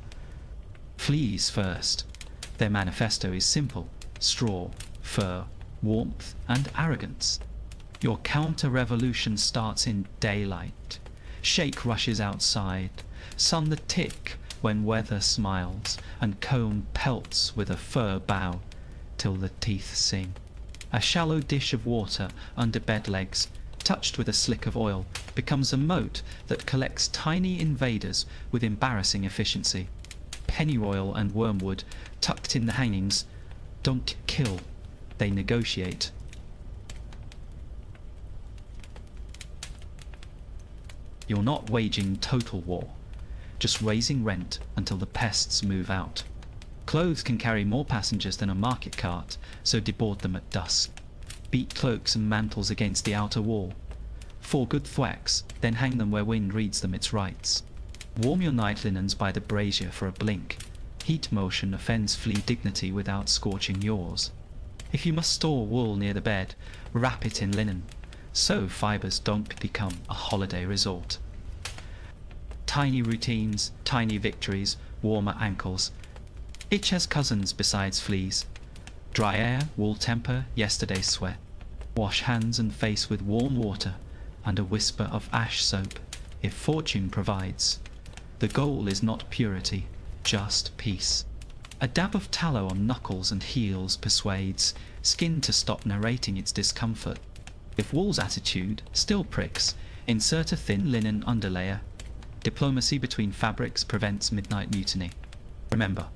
Fleas first. Their manifesto is simple: straw, fur, warmth, and arrogance. Your counter-revolution starts in daylight. Shake rushes outside, sun the tick when weather smiles, and cone pelts with a fur bough till the teeth sing. A shallow dish of water under bed legs, touched with a slick of oil, becomes a moat that collects tiny invaders with embarrassing efficiency. Pennyroyal and wormwood, tucked in the hangings, don't kill, they negotiate. You're not waging total war, just raising rent until the pests move out. Clothes can carry more passengers than a market cart, so deboard them at dusk. Beat cloaks and mantles against the outer wall. 4 good thwacks, then hang them where wind reads them its rights. Warm your night linens by the brazier for a blink. Heat motion offends flea dignity without scorching yours. If you must store wool near the bed, wrap it in linen, so fibers don't become a holiday resort. Tiny routines, tiny victories, warmer ankles. Each has cousins besides fleas. Dry air, wool temper, yesterday's sweat. Wash hands and face with warm water and a whisper of ash soap, if fortune provides. The goal is not purity, just peace. A dab of tallow on knuckles and heels persuades skin to stop narrating its discomfort. If wool's attitude still pricks, insert a thin linen underlayer. Diplomacy between fabrics prevents midnight mutiny. Remember,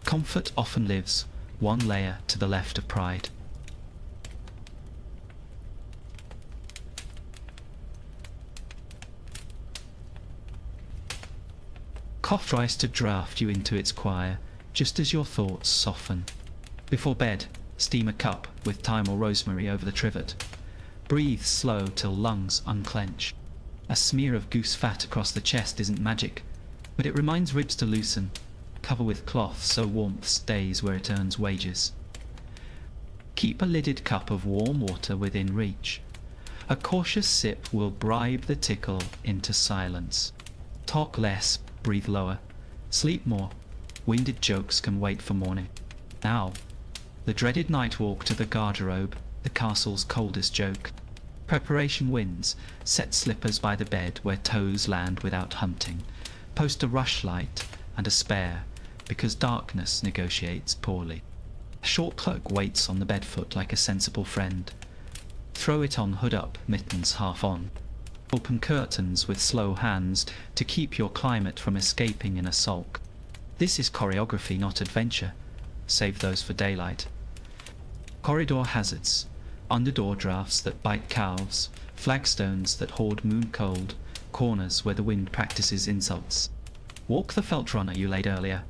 comfort often lives one layer to the left of pride. Cough tries to draft you into its choir, just as your thoughts soften. Before bed, steam a cup with thyme or rosemary over the trivet. Breathe slow till lungs unclench. A smear of goose fat across the chest isn't magic, but it reminds ribs to loosen. Cover with cloth so warmth stays where it earns wages. Keep a lidded cup of warm water within reach. A cautious sip will bribe the tickle into silence. Talk less, breathe lower, sleep more. Winded jokes can wait for morning. Now, the dreaded night walk to the garderobe, the castle's coldest joke. Preparation wins. Set slippers by the bed where toes land without hunting. Post a rushlight and a spare, because darkness negotiates poorly. A short cloak waits on the bedfoot like a sensible friend. Throw it on hood up, mittens half on. Open curtains with slow hands to keep your climate from escaping in a sulk. This is choreography, not adventure. Save those for daylight. Corridor hazards. Underdoor drafts that bite calves. Flagstones that hoard moon cold. Corners where the wind practices insults. Walk the felt runner you laid earlier.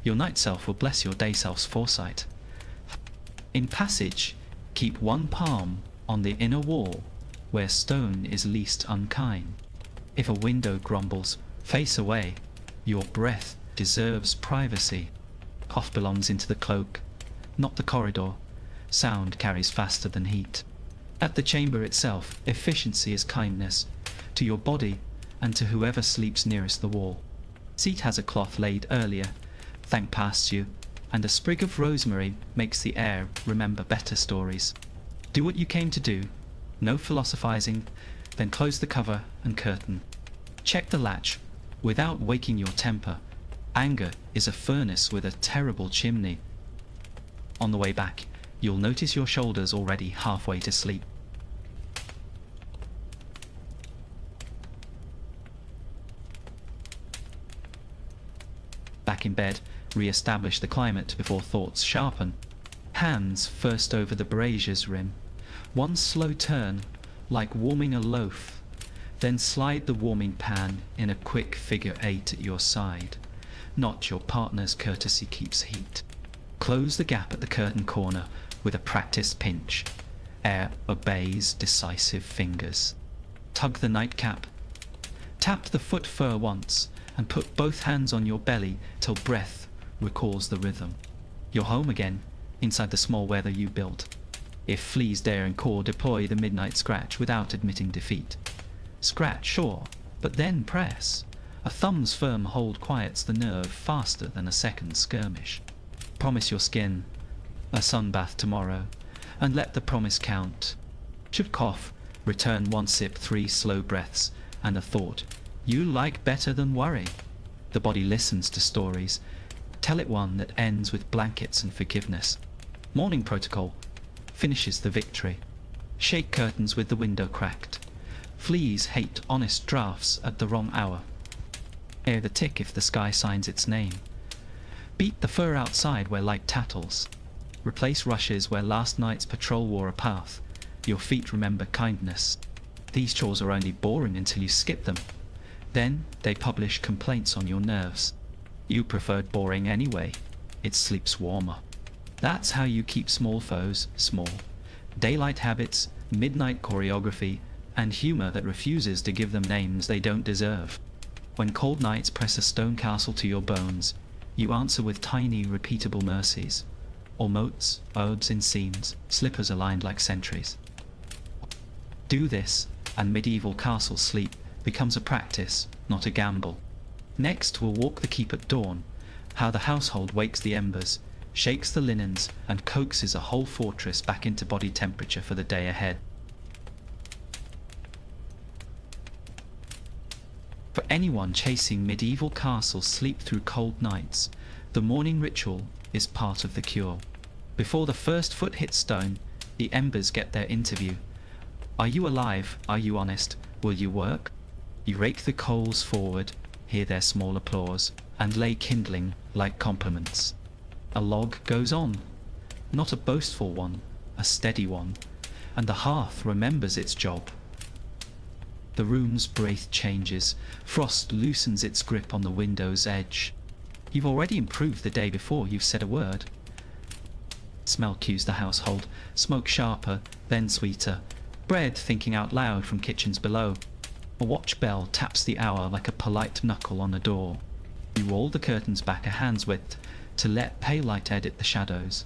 Your night self will bless your day self's foresight. In passage, keep one palm on the inner wall where stone is least unkind. If a window grumbles, face away. Your breath deserves privacy. Cough belongs into the cloak, not the corridor. Sound carries faster than heat. At the chamber itself, efficiency is kindness, to your body and to whoever sleeps nearest the wall. Seat has a cloth laid earlier, thank past you, and a sprig of rosemary makes the air remember better stories. Do what you came to do, no philosophizing, then close the cover and curtain. Check the latch without waking your temper. Anger is a furnace with a terrible chimney. On the way back, you'll notice your shoulders already halfway to sleep. Back in bed, re-establish the climate before thoughts sharpen. Hands first over the brazier's rim. One slow turn, like warming a loaf. Then slide the warming pan in a quick figure 8 at your side. Not your partner's courtesy keeps heat. Close the gap at the curtain corner with a practiced pinch. Air obeys decisive fingers. Tug the nightcap. Tap the foot fur once and put both hands on your belly till breath recalls the rhythm. You're home again, inside the small weather you built. If fleas dare and caw, deploy the midnight scratch without admitting defeat. Scratch, sure, but then press. A thumb's firm hold quiets the nerve faster than a second skirmish. Promise your skin a sunbath tomorrow, and let the promise count. Should cough, return one sip, 3 slow breaths, and a thought you like better than worry. The body listens to stories. Tell it one that ends with blankets and forgiveness. Morning protocol finishes the victory. Shake curtains with the window cracked. Fleas hate honest drafts at the wrong hour. Air the tick if the sky signs its name. Beat the fur outside where light tattles. Replace rushes where last night's patrol wore a path. Your feet remember kindness. These chores are only boring until you skip them. Then they publish complaints on your nerves. You preferred boring anyway. It sleeps warmer. That's how you keep small foes small. Daylight habits, midnight choreography, and humor that refuses to give them names they don't deserve. When cold nights press a stone castle to your bones, you answer with tiny, repeatable mercies. or moats, herbs in seams, slippers aligned like sentries. Do this, and medieval castle sleep becomes a practice, not a gamble. Next, we'll walk the keep at dawn, how the household wakes the embers, shakes the linens, and coaxes a whole fortress back into body temperature for the day ahead. For anyone chasing medieval castle sleep through cold nights, the morning ritual is part of the cure. Before the first foot hits stone, the embers get their interview. Are you alive? Are you honest? Will you work? You rake the coals forward, hear their small applause, and lay kindling like compliments. A log goes on, not a boastful one, a steady one, and the hearth remembers its job. The room's breath changes, frost loosens its grip on the window's edge. You've already improved the day before you've said a word. Smell cues the household, smoke sharper, then sweeter, bread thinking out loud from kitchens below. A watch bell taps the hour like a polite knuckle on a door. You roll the curtains back a hand's width to let pale light edit the shadows.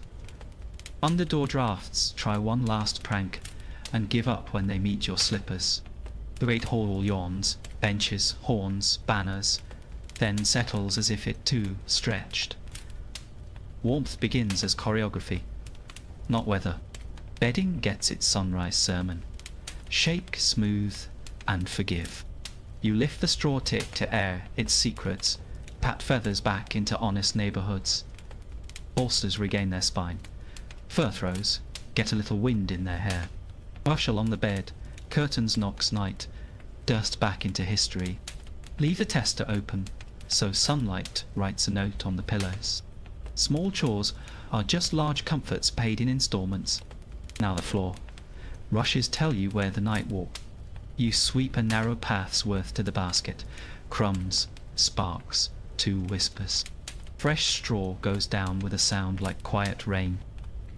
Underdoor drafts try one last prank and give up when they meet your slippers. The great hall yawns, benches, horns, banners, then settles as if it too stretched. Warmth begins as choreography, not weather. Bedding gets its sunrise sermon. Shake, smooth, and forgive. You lift the straw tick to air its secrets, pat feathers back into honest neighborhoods. Bolsters regain their spine. Fur throws get a little wind in their hair. Rush along the bed, curtains knocks night, dust back into history. Leave the tester open, so sunlight writes a note on the pillows. Small chores are just large comforts paid in installments. Now the floor. Rushes tell you where the night walk. You sweep a narrow path's worth to the basket. Crumbs, sparks, 2 whispers. Fresh straw goes down with a sound like quiet rain.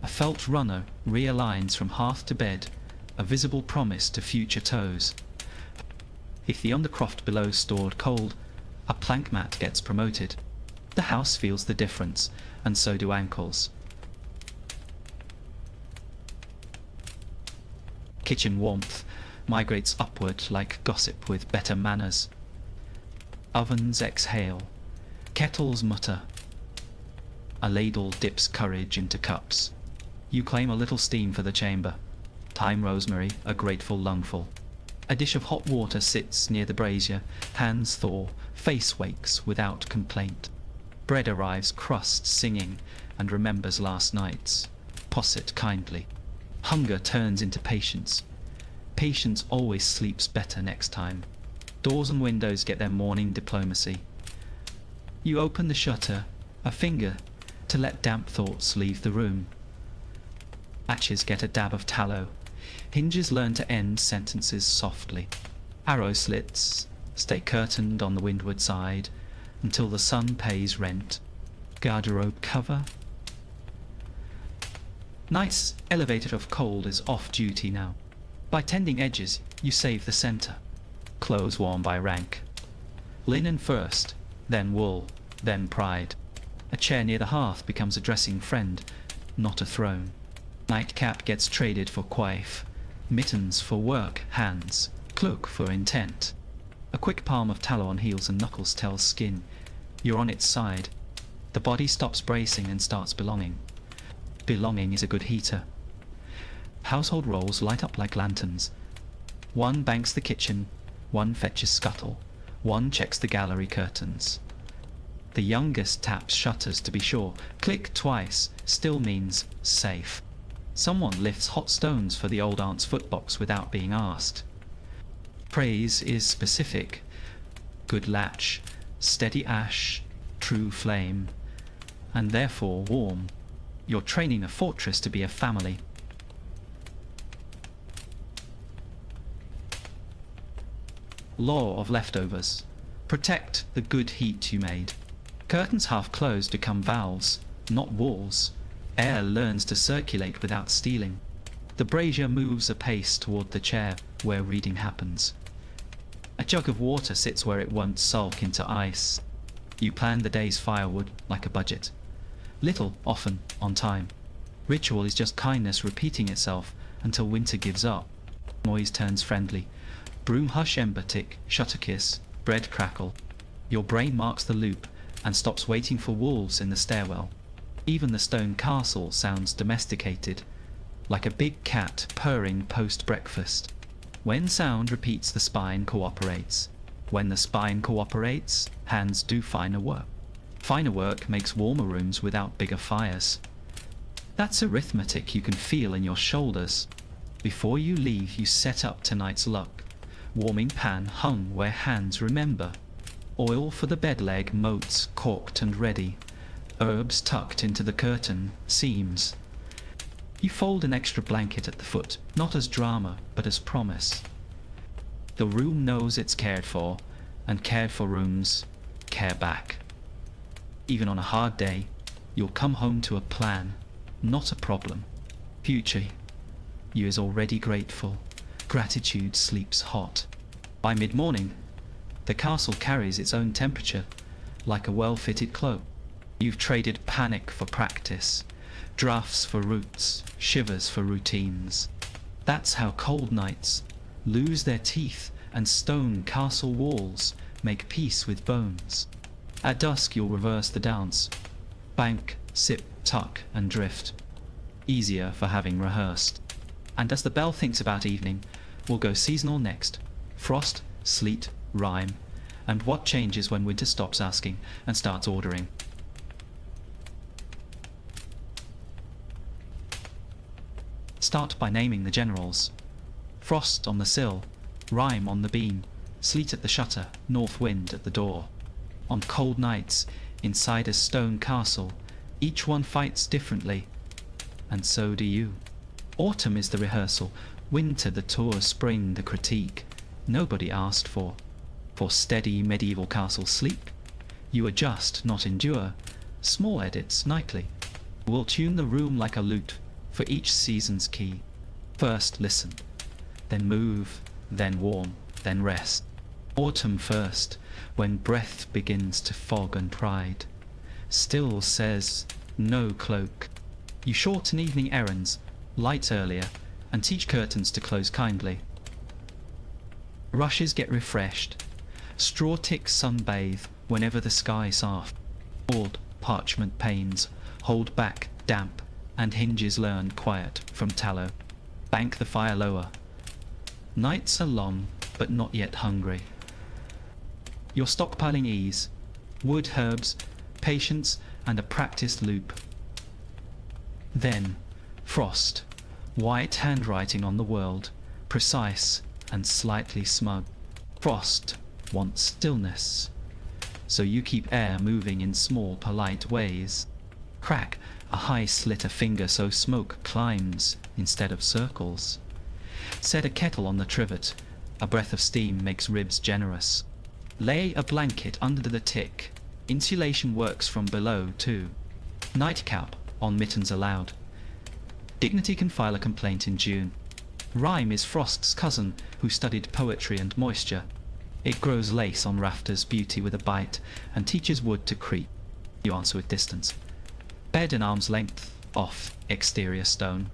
A felt runner realigns from hearth to bed, a visible promise to future toes. If the undercroft below stored cold, a plank mat gets promoted. The house feels the difference, and so do ankles. Kitchen warmth migrates upward like gossip with better manners. Ovens exhale, kettles mutter. A ladle dips courage into cups. You claim a little steam for the chamber. Thyme rosemary, a grateful lungful. A dish of hot water sits near the brazier, hands thaw, face wakes without complaint. Bread arrives, crust singing, and remembers last night's. Posset kindly. Hunger turns into patience. Patience always sleeps better next time. Doors and windows get their morning diplomacy. You open the shutter, a finger, to let damp thoughts leave the room. Latches get a dab of tallow. Hinges learn to end sentences softly. Arrow slits stay curtained on the windward side until the sun pays rent. Garderobe cover. Night's elevator of cold is off duty now. By tending edges, you save the center. Clothes worn by rank. Linen first, then wool, then pride. A chair near the hearth becomes a dressing friend, not a throne. Nightcap gets traded for coif. Mittens for work, hands. Cloak for intent. A quick palm of tallow on heels and knuckles tells skin you're on its side. The body stops bracing and starts belonging. Belonging is a good heater. Household roles light up like lanterns. One banks the kitchen, one fetches scuttle, one checks the gallery curtains. The youngest taps shutters to be sure. Click twice still means safe. Someone lifts hot stones for the old aunt's footbox without being asked. Praise is specific. Good latch, steady ash, true flame, and therefore warm. You're training a fortress to be a family. Law of leftovers. Protect the good heat you made. Curtains half closed become valves, not walls. Air learns to circulate without stealing. The brazier moves apace toward the chair where reading happens. A jug of water sits where it won't sulk into ice. You plan the day's firewood like a budget. Little, often, on time. Ritual is just kindness repeating itself until winter gives up. Noise turns friendly. Broom hush ember tick, shutter kiss, bread crackle. Your brain marks the loop and stops waiting for wolves in the stairwell. Even the stone castle sounds domesticated, like a big cat purring post-breakfast. When sound repeats, the spine cooperates. When the spine cooperates, hands do finer work. Finer work makes warmer rooms without bigger fires. That's arithmetic you can feel in your shoulders. Before you leave, you set up tonight's luck. Warming pan hung where hands remember. Oil for the bed leg, moats corked and ready. Herbs tucked into the curtain seams. You fold an extra blanket at the foot, not as drama, but as promise. The room knows it's cared for, and cared for rooms care back. Even on a hard day, you'll come home to a plan, not a problem. Future you is already grateful. Gratitude sleeps hot. By mid-morning, the castle carries its own temperature, like a well-fitted cloak. You've traded panic for practice, drafts for roots, shivers for routines. That's how cold nights lose their teeth and stone castle walls make peace with bones. At dusk you'll reverse the dance. Bank, sip, tuck and drift. Easier for having rehearsed. And as the bell thinks about evening, we'll go seasonal next. Frost, sleet, rime, and what changes when winter stops asking and starts ordering. Start by naming the generals. Frost on the sill, rime on the beam, sleet at the shutter, north wind at the door. On cold nights, inside a stone castle, each one fights differently, and so do you. Autumn is the rehearsal, winter the tour, spring the critique. Nobody asked for steady medieval castle sleep. You adjust, not endure. Small edits nightly. We'll tune the room like a lute for each season's key. First listen, then move, then warm, then rest. Autumn first, when breath begins to fog and pride. Still says, no cloak. You shorten evening errands, light earlier, and teach curtains to close kindly. Rushes get refreshed. Straw ticks sunbathe whenever the sky soft. Old parchment panes hold back damp, and hinges learn quiet from tallow. Bank the fire lower. Nights are long, but not yet hungry. You're stockpiling ease, wood, herbs, patience, and a practiced loop. Then, frost, white handwriting on the world, precise and slightly smug. Frost wants stillness, so you keep air moving in small, polite ways. Crack a high slit a finger so smoke climbs instead of circles. Set a kettle on the trivet, a breath of steam makes ribs generous. Lay a blanket under the tick, insulation works from below too. Nightcap on mittens allowed. Dignity can file a complaint in June. Rime is Frost's cousin who studied poetry and moisture. It grows lace on rafters, beauty with a bite, and teaches wood to creep. You answer with distance. Bed an arm's length off exterior stone.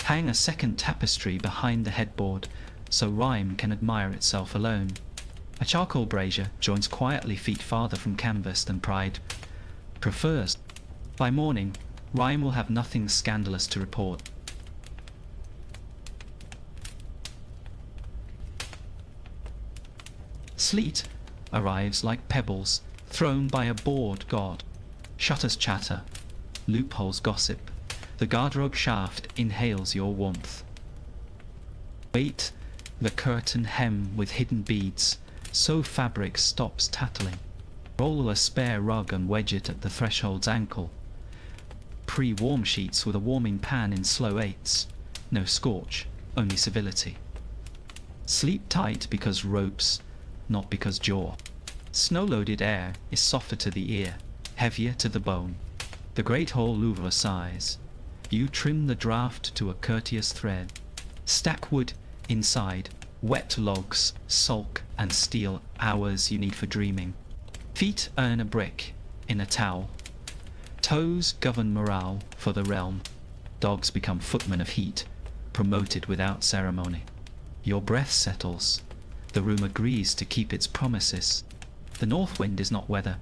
Hang a second tapestry behind the headboard, so rime can admire itself alone. A charcoal brazier joins quietly feet farther from canvas than pride prefers. By morning, rime will have nothing scandalous to report. Sleet arrives like pebbles thrown by a bored god. Shutters chatter, loopholes gossip. The garderobe shaft inhales your warmth. Weight the curtain hem with hidden beads, so fabric stops tattling. Roll a spare rug and wedge it at the threshold's ankle. Pre-warm sheets with a warming pan in slow eights. No scorch, only civility. Sleep tight because ropes, not because jaw. Snow-loaded air is softer to the ear, heavier to the bone. The great hall Louvre sighs. You trim the draught to a courteous thread. Stack wood inside, wet logs, sulk and steal hours you need for dreaming. Feet earn a brick in a towel. Toes govern morale for the realm. Dogs become footmen of heat, promoted without ceremony. Your breath settles. The room agrees to keep its promises. The north wind is not weather.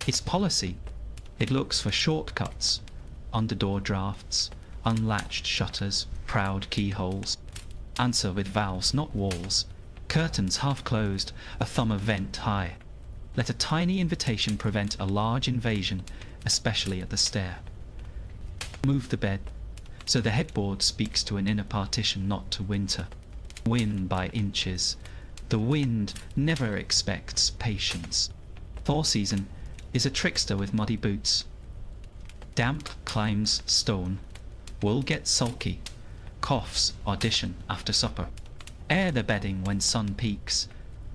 It's policy. It looks for shortcuts, underdoor drafts, unlatched shutters, proud keyholes. Answer with valves, not walls. Curtains half closed, a thumb of vent high. Let a tiny invitation prevent a large invasion, especially at the stair. Move the bed, so the headboard speaks to an inner partition, not to winter. Win by inches. The wind never expects patience. Thaw season is a trickster with muddy boots. Damp climbs stone. Wool gets sulky. Coughs audition after supper. Air the bedding when sun peaks.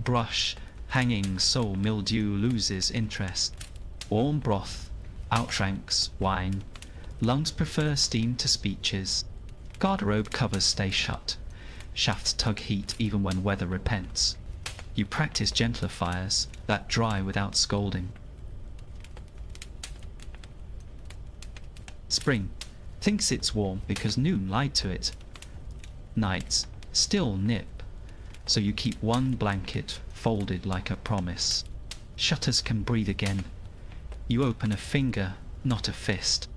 Brush hanging so mildew loses interest. Warm broth outranks wine. Lungs prefer steam to speeches. Garderobe covers stay shut. Shafts tug heat even when weather repents. You practice gentler fires that dry without scolding. Spring thinks it's warm because noon lied to it. Nights still nip, so you keep one blanket folded like a promise. Shutters can breathe again. You open a finger, not a fist.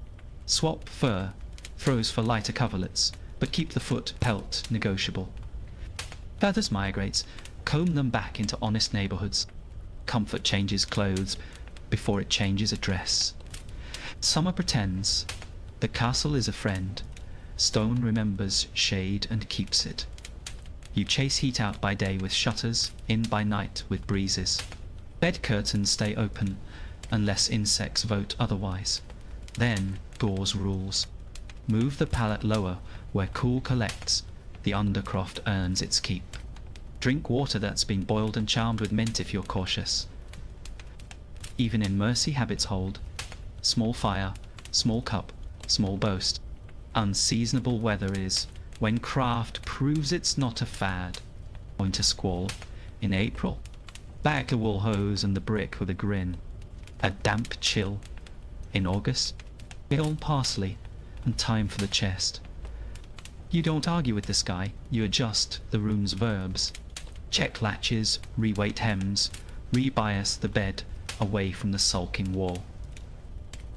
Swap fur, throws for lighter coverlets, but keep the foot pelt negotiable. Feathers migrates, comb them back into honest neighborhoods. Comfort changes clothes before it changes a dress. Summer pretends the castle is a friend. Stone remembers shade and keeps it. You chase heat out by day with shutters, in by night with breezes. Bed curtains stay open unless insects vote otherwise. Then gauze rules. Move the pallet lower where cool collects. The undercroft earns its keep. Drink water that's been boiled and charmed with mint if you're cautious. Even in mercy habits hold. Small fire, small cup, small boast. Unseasonable weather is when craft proves it's not a fad. Winter squall in April. Back the wool hose and the brick with a grin. A damp chill in August. Bill parsley and time for the chest. You don't argue with the sky, you adjust the room's verbs. Check latches, reweight hems, rebias the bed away from the sulking wall.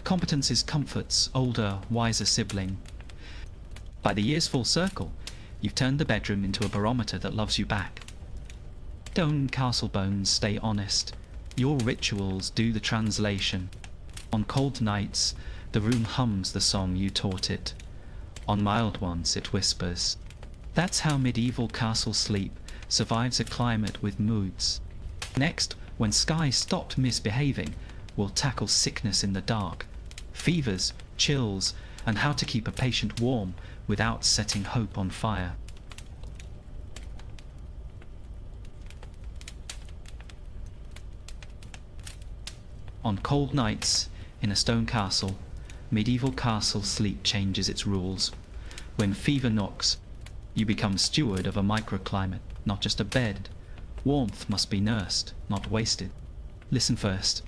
Competence is comfort's older, wiser sibling. By the year's full circle, you've turned the bedroom into a barometer that loves you back. Don't castle bones stay honest. Your rituals do the translation. On cold nights, the room hums the song you taught it. On mild ones it whispers. That's how medieval castle sleep survives a climate with moods. Next, when skies stopped misbehaving, we'll tackle sickness in the dark, fevers, chills, and how to keep a patient warm without setting hope on fire. On cold nights in a stone castle, medieval castle sleep changes its rules. When fever knocks, you become steward of a microclimate, not just a bed. Warmth must be nursed, not wasted. Listen first.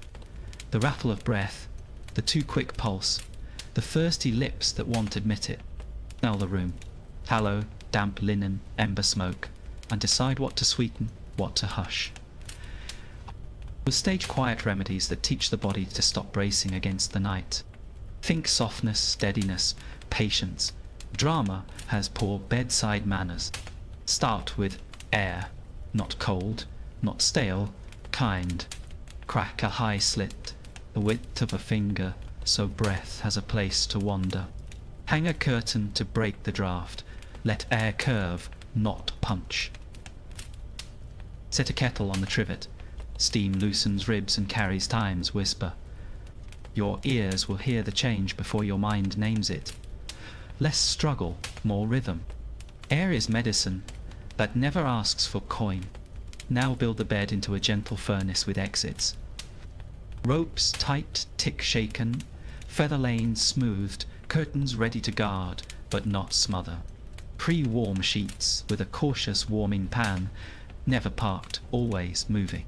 The rattle of breath, the too quick pulse, the thirsty lips that won't admit it. Smell the room. Tallow, damp linen, ember smoke, and decide what to sweeten, what to hush. We'll stage quiet remedies that teach the body to stop bracing against the night. Think softness, steadiness, patience. Drama has poor bedside manners. Start with air, not cold, not stale, kind. Crack a high slit, the width of a finger, so breath has a place to wander. Hang a curtain to break the draught. Let air curve, not punch. Set a kettle on the trivet. Steam loosens ribs and carries time's whisper. Your ears will hear the change before your mind names it. Less struggle, more rhythm. Air is medicine that never asks for coin. Now build the bed into a gentle furnace with exits. Ropes tight, tick shaken, feather lanes smoothed, curtains ready to guard, but not smother. Pre-warm sheets with a cautious warming pan, never parked, always moving.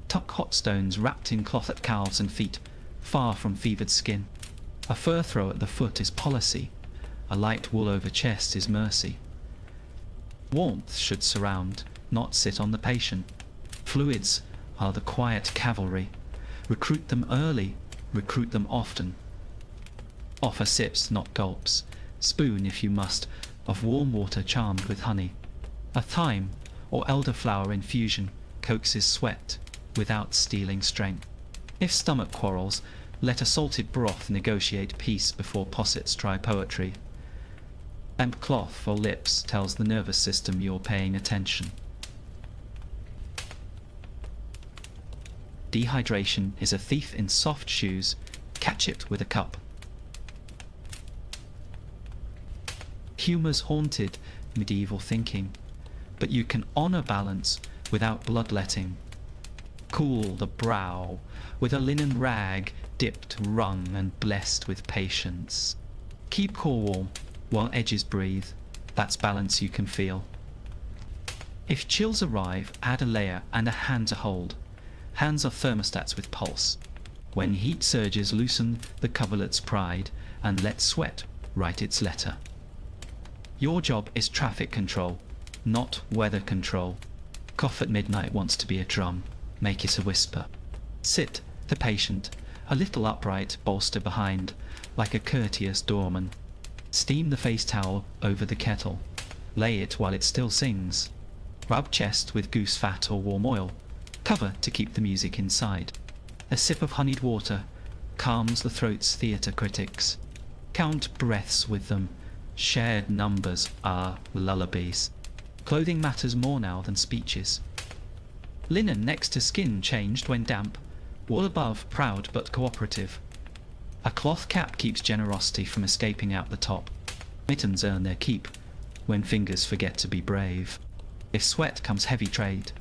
Tuck hot stones wrapped in cloth at calves and feet, far from fevered skin. A fur throw at the foot is policy. A light wool-over chest is mercy. Warmth should surround, not sit on the patient. Fluids are the quiet cavalry. Recruit them early, recruit them often. Offer sips, not gulps. Spoon, if you must, of warm water charmed with honey. A thyme or elderflower infusion coaxes sweat without stealing strength. If stomach quarrels, let a salted broth negotiate peace before possets try poetry. Damp cloth for lips tells the nervous system you're paying attention. Dehydration is a thief in soft shoes. Catch it with a cup. Humour's haunted medieval thinking, but you can honour balance without bloodletting. Cool the brow with a linen rag dipped, wrung, and blessed with patience. Keep core warm while edges breathe. That's balance you can feel. If chills arrive, add a layer and a hand to hold. Hands are thermostats with pulse. When heat surges, loosen the coverlet's pride and let sweat write its letter. Your job is traffic control, not weather control. Cough at midnight wants to be a drum. Make it a whisper. Sit, the patient, a little upright, bolster behind, like a courteous doorman. Steam the face towel over the kettle. Lay it while it still sings. Rub chest with goose fat or warm oil. Cover to keep the music inside. A sip of honeyed water calms the throat's theatre critics. Count breaths with them. Shared numbers are lullabies. Clothing matters more now than speeches. Linen next to skin changed when damp. Wool above, proud but cooperative. A cloth cap keeps generosity from escaping out the top. Mittens earn their keep when fingers forget to be brave. If sweat comes heavy trade,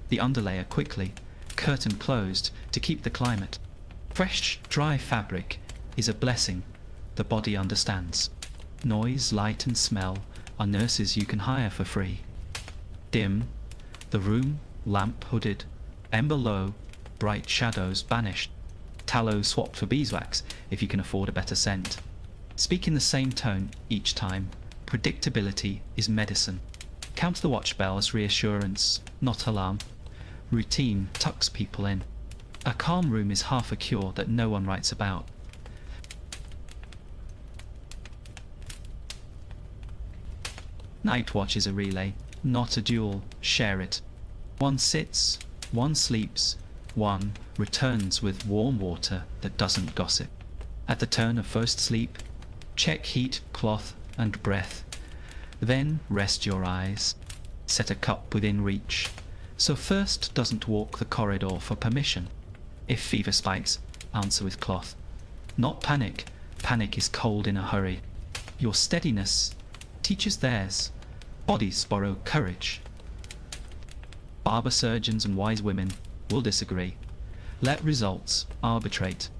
the underlayer quickly, curtain closed to keep the climate. Fresh, dry fabric is a blessing the body understands. Noise, light and smell are nurses you can hire for free. Dim, the room, lamp hooded, ember low, bright shadows banished. Tallow swapped for beeswax if you can afford a better scent. Speak in the same tone each time. Predictability is medicine. Count the watch bell as reassurance, not alarm. Routine tucks people in. A calm room is half a cure that no one writes about. Night watch is a relay, not a duel. Share it. One sits, one sleeps, one returns with warm water that doesn't gossip. At the turn of first sleep, check heat, cloth, and breath. Then rest your eyes. Set a cup within reach. So first doesn't walk the corridor for permission. If fever spikes, answer with cloth. Not panic. Panic is cold in a hurry. Your steadiness teaches theirs. Bodies borrow courage. Barber surgeons and wise women will disagree. Let results arbitrate.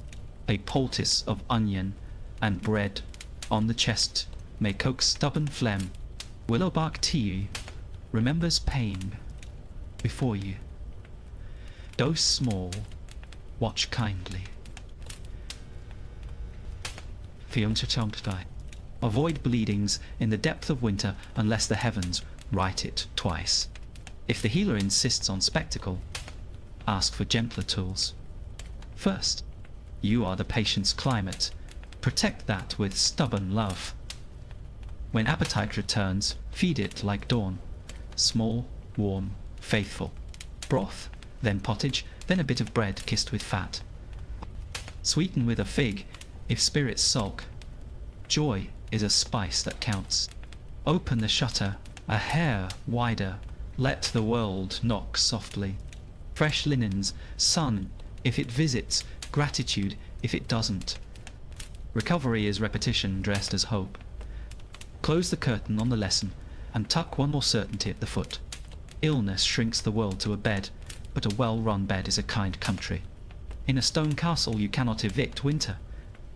A poultice of onion and bread on the chest may coax stubborn phlegm. Willow bark tea remembers pain before you. Dose small, watch kindly. Avoid bleedings in the depth of winter unless the heavens write it twice. If the healer insists on spectacle, ask for gentler tools. First, you are the patient's climate. Protect that with stubborn love. When appetite returns, feed it like dawn. Small, warm, faithful. Broth, then pottage, then a bit of bread kissed with fat. Sweeten with a fig if spirits sulk. Joy is a spice that counts. Open the shutter a hair wider. Let the world knock softly. Fresh linens, sun if it visits, gratitude if it doesn't. Recovery is repetition dressed as hope. Close the curtain on the lesson and tuck one more certainty at the foot. Illness shrinks the world to a bed, but a well-run bed is a kind country. In a stone castle you cannot evict winter,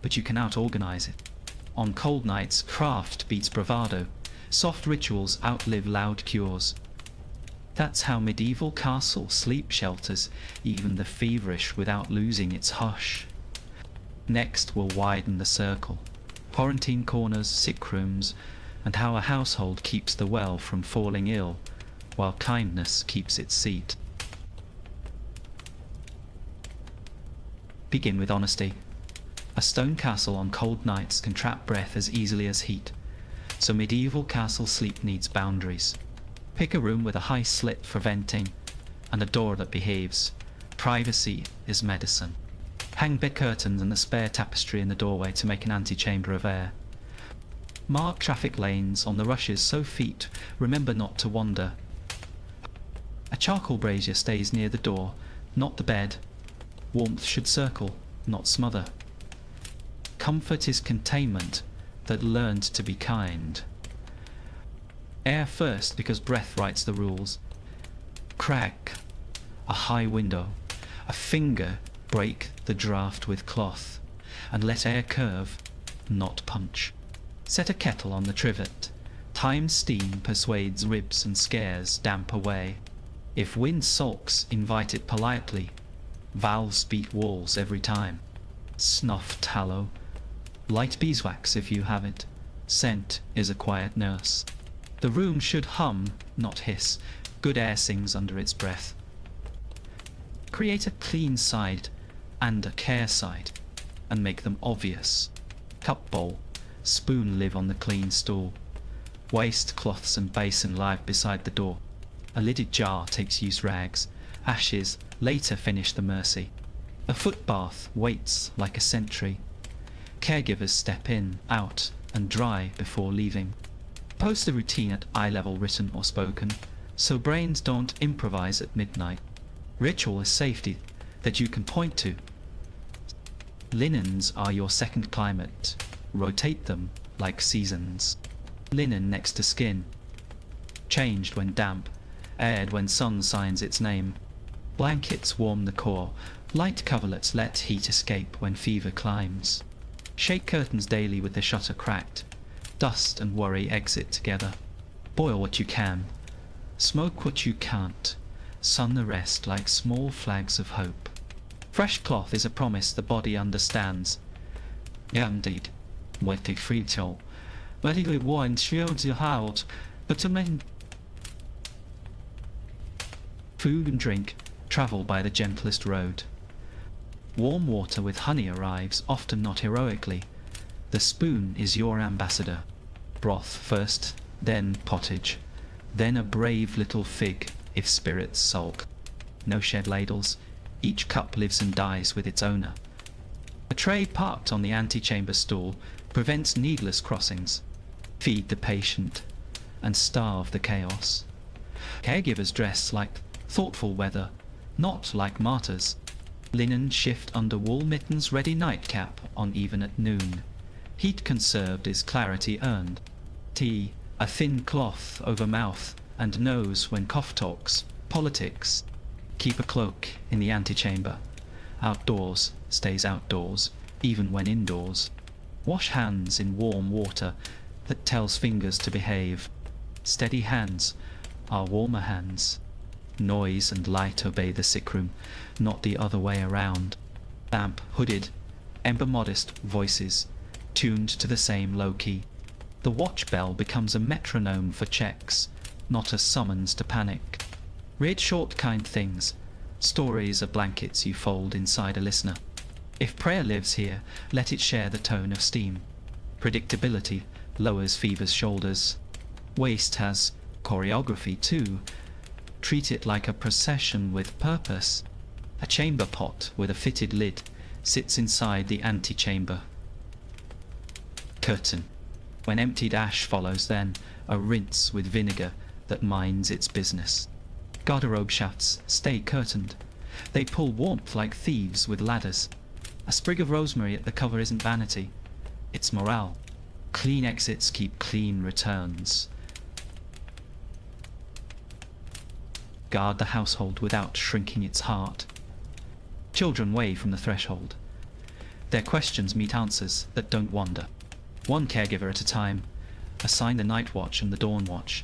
but you can out-organize it. On cold nights, craft beats bravado. Soft rituals outlive loud cures. That's how medieval castle sleep shelters even the feverish without losing its hush. Next we'll widen the circle. quarantine corners, sick rooms, and how a household keeps the well from falling ill, while kindness keeps its seat. Begin with honesty. A stone castle on cold nights can trap breath as easily as heat, so medieval castle sleep needs boundaries. Pick a room with a high slit for venting and a door that behaves. Privacy is medicine. Hang bed curtains and a spare tapestry in the doorway to make an antechamber of air. Mark traffic lanes on the rushes so feet remember not to wander. A charcoal brazier stays near the door, not the bed. Warmth should circle, not smother. Comfort is containment that learned to be kind. Air first, because breath writes the rules. Crack a high window, a finger break the draught with cloth, and let air curve, not punch. Set a kettle on the trivet. Time's steam persuades ribs and scares damp away. If wind sulks, invite it politely. Valves beat walls every time. Snuff tallow. Light beeswax if you have it. Scent is a quiet nurse. The room should hum, not hiss. Good air sings under its breath. Create a clean side and a care side, and make them obvious. Cup bowl, spoon live on the clean stool. Waste cloths and basin lie beside the door. A lidded jar takes use rags. Ashes later finish the mercy. A foot bath waits like a sentry. Caregivers step in, out, and dry before leaving. Post the routine at eye level, written or spoken, so brains don't improvise at midnight. Ritual is safety that you can point to. Linens are your second climate. Rotate them like seasons. Linen next to skin. Changed when damp. Aired when sun signs its name. Blankets warm the core. Light coverlets let heat escape when fever climbs. Shake curtains daily with the shutter cracked. Dust and worry exit together. Boil what you can. Smoke what you can't. Sun the rest like small flags of hope. Fresh cloth is a promise the body understands. Ja, indeed. Wat ik fritel. Wat ik want shields je houdt. But to men. Food and drink travel by the gentlest road. Warm water with honey arrives, often not heroically. The spoon is your ambassador. Broth first, then pottage, then a brave little fig if spirits sulk. No shed ladles, each cup lives and dies with its owner. A tray parked on the antechamber stool prevents needless crossings. Feed the patient and starve the chaos. Caregivers dress like thoughtful weather, not like martyrs. Linen shift under wool mittens, ready nightcap on even at noon. Heat conserved is clarity earned. Tea, a thin cloth over mouth and nose when cough talks. Politics, keep a cloak in the antechamber. Outdoors stays outdoors, even when indoors. Wash hands in warm water that tells fingers to behave. Steady hands are warmer hands. Noise and light obey the sick room, not the other way around. Lamp, hooded, ember modest voices, tuned to the same low key. The watch bell becomes a metronome for checks, not a summons to panic. Read short kind things. Stories are blankets you fold inside a listener. If prayer lives here, let it share the tone of steam. Predictability lowers fever's shoulders. Waste has choreography too. Treat it like a procession with purpose. A chamber pot with a fitted lid sits inside the antechamber. Curtain. When emptied ash follows, then a rinse with vinegar that minds its business. Garderobe shafts stay curtained. They pull warmth like thieves with ladders. A sprig of rosemary at the cover isn't vanity. It's morale. Clean exits keep clean returns. Guard the household without shrinking its heart. Children wave from the threshold. Their questions meet answers that don't wander. One caregiver at a time. Assign the night watch and the dawn watch.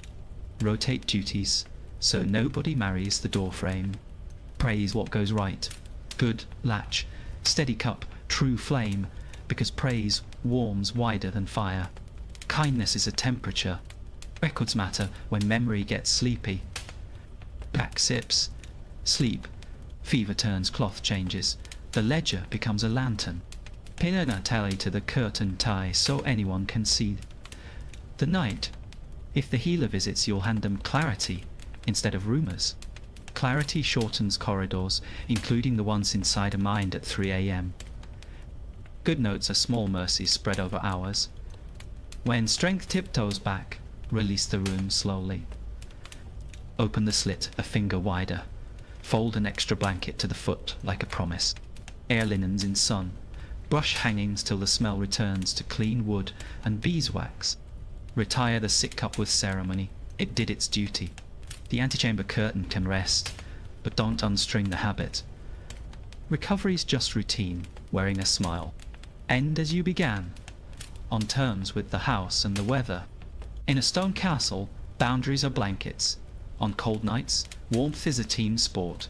Rotate duties so nobody marries the door frame. Praise what goes right. Good latch. Steady cup. True flame. Because praise warms wider than fire. Kindness is a temperature. Records matter when memory gets sleepy. Back sips. Sleep. Fever turns, cloth changes. The ledger becomes a lantern. Pin a tally to the curtain tie so anyone can see. The night. If the healer visits, you'll hand them clarity instead of rumours. Clarity shortens corridors, including the ones inside a mind at 3 a.m. Good notes are small mercies spread over hours. When strength tiptoes back, release the room slowly. Open the slit a finger wider. Fold an extra blanket to the foot like a promise. Air linens in sun. Brush hangings till the smell returns to clean wood and beeswax. Retire the sick cup with ceremony. It did its duty. The antechamber curtain can rest, but don't unstring the habit. Recovery's just routine, wearing a smile. End as you began, on terms with the house and the weather. In a stone castle, boundaries are blankets. On cold nights, warmth is a team sport.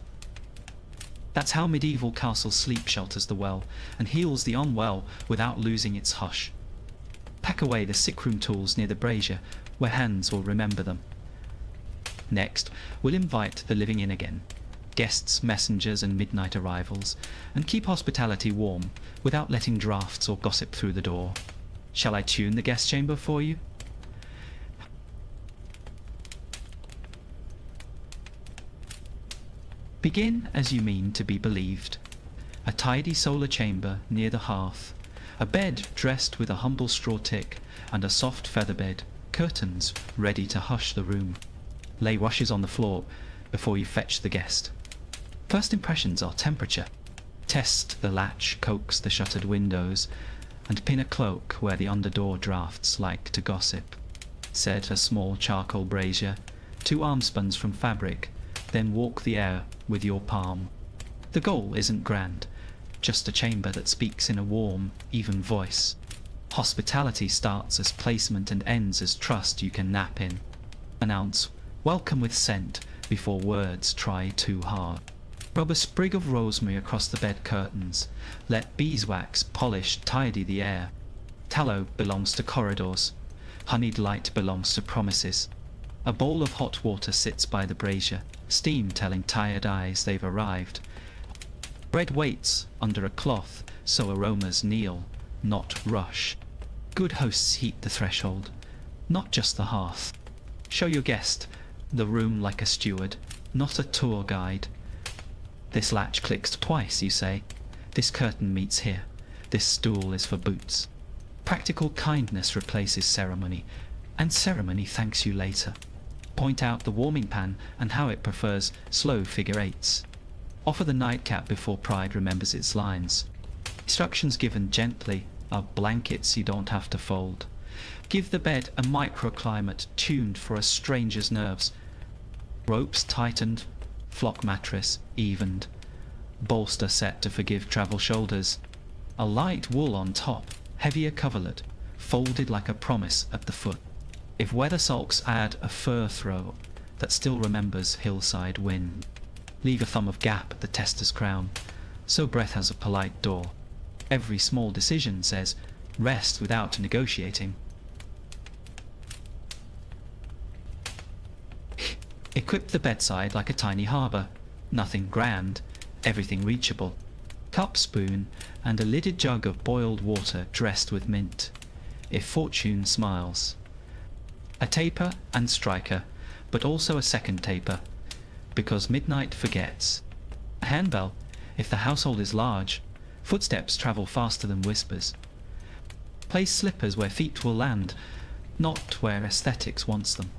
That's how medieval castle sleep shelters the well and heals the unwell without losing its hush. Pack away the sickroom tools near the brazier, where hands will remember them. Next, we'll invite the living in again, guests, messengers and midnight arrivals, and keep hospitality warm without letting drafts or gossip through the door. Shall I tune the guest chamber for you? Begin as you mean to be believed. A tidy solar chamber near the hearth, a bed dressed with a humble straw tick and a soft feather bed, curtains ready to hush the room. Lay washes on the floor before you fetch the guest. First impressions are temperature. Test the latch, coax the shuttered windows, and pin a cloak where the underdoor drafts like to gossip. Set a small charcoal brazier, 2 armspans from fabric, then walk the air with your palm. The goal isn't grand, just a chamber that speaks in a warm, even voice. Hospitality starts as placement and ends as trust you can nap in. Announce, welcome with scent, before words try too hard. Rub a sprig of rosemary across the bed curtains. Let beeswax polish tidy the air. Tallow belongs to corridors. Honeyed light belongs to promises. A bowl of hot water sits by the brazier, steam telling tired eyes they've arrived. Bread waits under a cloth, so aromas kneel, not rush. Good hosts heat the threshold, not just the hearth. Show your guest the room like a steward, not a tour guide. This latch clicks twice, you say. This curtain meets here. This stool is for boots. Practical kindness replaces ceremony, and ceremony thanks you later. Point out the warming pan and how it prefers slow figure eights. Offer the nightcap before pride remembers its lines. Instructions given gently are blankets you don't have to fold. Give the bed a microclimate tuned for a stranger's nerves. Ropes tightened, flock mattress evened. Bolster set to forgive travel shoulders. A light wool on top, heavier coverlet, folded like a promise at the foot. If weather sulks, add a fur throw that still remembers hillside wind. Leave a thumb of gap at the tester's crown, so breath has a polite door. Every small decision says, rest without negotiating. Equip the bedside like a tiny harbour. Nothing grand, everything reachable. Cup, spoon, and a lidded jug of boiled water dressed with mint, if fortune smiles. A taper and striker, but also a second taper, because midnight forgets. A handbell, if the household is large. Footsteps travel faster than whispers. Place slippers where feet will land, not where aesthetics wants them.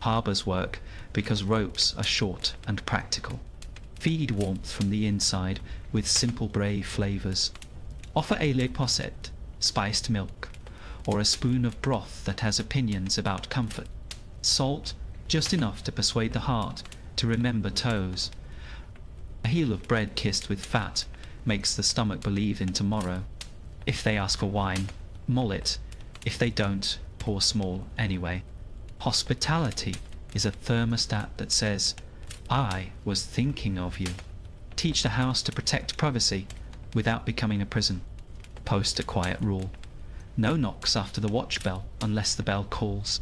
Harbours work because ropes are short and practical. Feed warmth from the inside with simple brave flavours. Offer a lait posset, spiced milk, or a spoon of broth that has opinions about comfort. Salt, just enough to persuade the heart to remember toes. A heel of bread kissed with fat makes the stomach believe in tomorrow. If they ask for wine, mull it. If they don't, pour small anyway. Hospitality is a thermostat that says, I was thinking of you. Teach the house to protect privacy without becoming a prison. Post a quiet rule. No knocks after the watch bell unless the bell calls.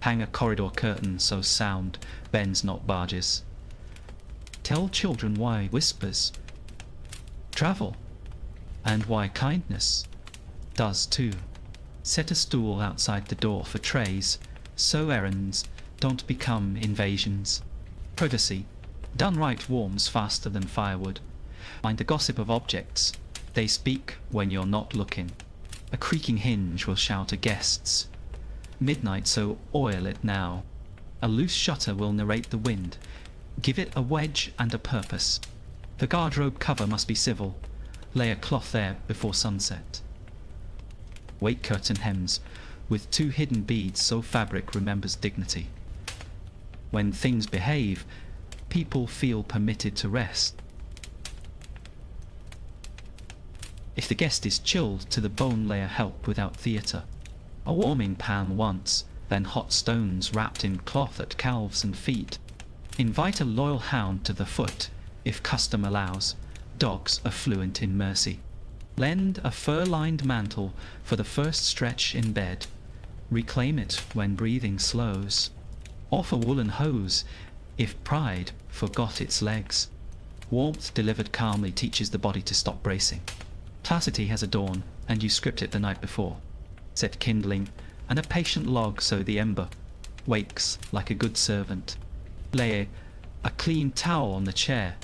Hang a corridor curtain so sound bends not barges. Tell children why whispers travel, and why kindness does too. Set a stool outside the door for trays, so errands don't become invasions. Privacy, done right, warms faster than firewood. Mind the gossip of objects, they speak when you're not looking. A creaking hinge will shout at guests. Midnight, so oil it now. A loose shutter will narrate the wind. Give it a wedge and a purpose. The guardrobe cover must be civil. Lay a cloth there before sunset. Wait curtain hems, with 2 hidden beads so fabric remembers dignity. When things behave, people feel permitted to rest. If the guest is chilled to the bone, lay a help without theatre. A warming pan once, then hot stones wrapped in cloth at calves and feet. Invite a loyal hound to the foot, if custom allows. Dogs are fluent in mercy. Lend a fur-lined mantle for the first stretch in bed. Reclaim it when breathing slows. Offer woolen hose if pride forgot its legs. Warmth delivered calmly teaches the body to stop bracing. Placidity has a dawn, and you script it the night before. Set kindling and a patient log so the ember wakes like a good servant. Lay a clean towel on the chair,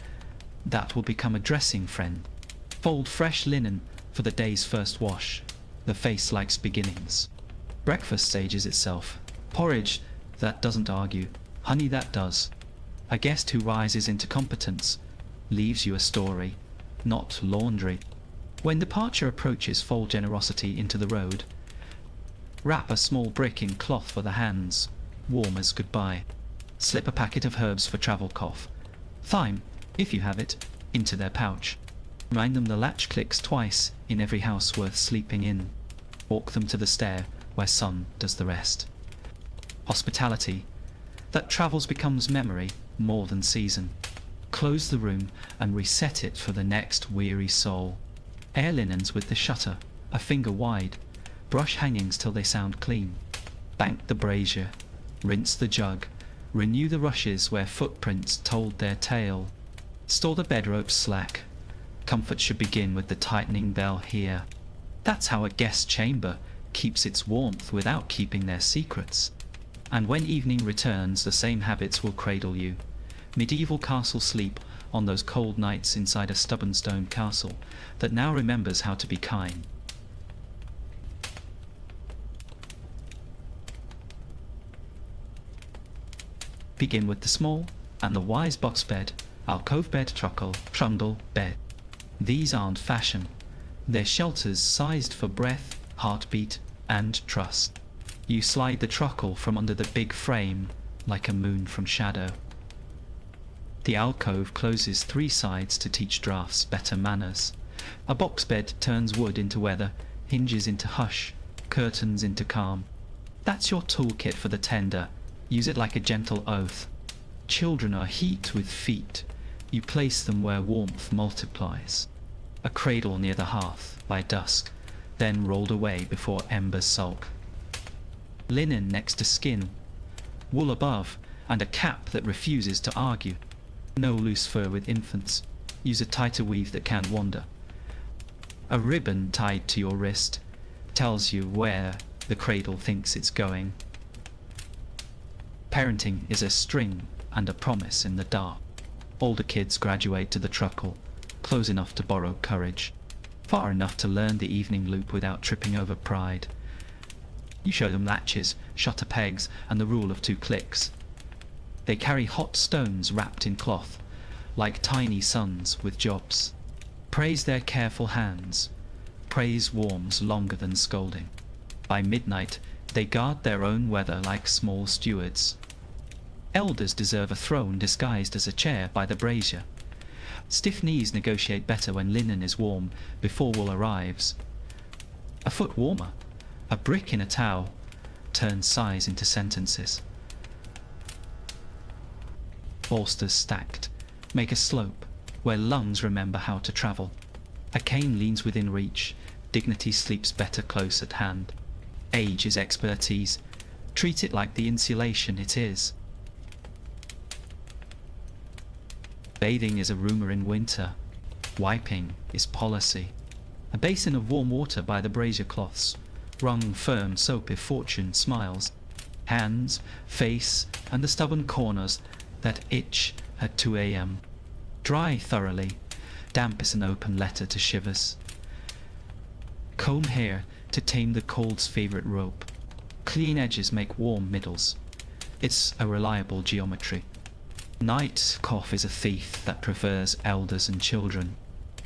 that will become a dressing friend. Fold fresh linen for the day's first wash. The face likes beginnings. Breakfast stages itself. Porridge that doesn't argue, honey that does. A guest who rises into competence leaves you a story, not laundry. When departure approaches, fold generosity into the road. Wrap a small brick in cloth for the hands, warm as goodbye. Slip a packet of herbs for travel cough. Thyme, if you have it, into their pouch. Remind them the latch clicks twice in every house worth sleeping in. Walk them to the stair where sun does the rest. Hospitality, that travels becomes memory more than season. Close the room and reset it for the next weary soul. Air linens with the shutter, a finger wide. Brush hangings till they sound clean. Bank the brazier, rinse the jug, renew the rushes where footprints told their tale. Store the bedrope slack. Comfort should begin with the tightening bell here. That's how a guest chamber keeps its warmth without keeping their secrets. And when evening returns, the same habits will cradle you. Medieval castle sleep on those cold nights inside a stubborn stone castle that now remembers how to be kind. Begin with the small and the wise box bed, alcove bed, truckle, trundle bed. These aren't fashion. They're shelters sized for breath, heartbeat, and trust. You slide the truckle from under the big frame like a moon from shadow. The alcove closes 3 sides to teach drafts better manners. A box bed turns wood into weather, hinges into hush, curtains into calm. That's your toolkit for the tender. Use it like a gentle oath. Children are heat with feet. You place them where warmth multiplies. A cradle near the hearth by dusk, then rolled away before embers sulk. Linen next to skin, wool above, and a cap that refuses to argue. No loose fur with infants. Use a tighter weave that can't wander. A ribbon tied to your wrist tells you where the cradle thinks it's going. Parenting is a string and a promise in the dark. Older kids graduate to the truckle, close enough to borrow courage, far enough to learn the evening loop without tripping over pride. You show them latches, shutter pegs, and the rule of 2 clicks. They carry hot stones wrapped in cloth, like tiny sons with jobs. Praise their careful hands. Praise warms longer than scolding. By midnight, they guard their own weather like small stewards. Elders deserve a throne disguised as a chair by the brazier. Stiff knees negotiate better when linen is warm before wool arrives. A foot warmer, a brick in a towel, turns sighs into sentences. Bolsters stacked make a slope where lungs remember how to travel. A cane leans within reach, Dignity sleeps better close at hand. Age is expertise. Treat it like the insulation it is. Bathing is a rumour in winter. Wiping is policy. A basin of warm water by the brazier cloths, wrung firm soap if fortune smiles. Hands, face, and the stubborn corners that itch at 2 a.m. Dry thoroughly. Damp is an open letter to shivers. Comb hair to tame the cold's favourite rope. Clean edges make warm middles. It's a reliable geometry. Night cough is a thief that prefers elders and children.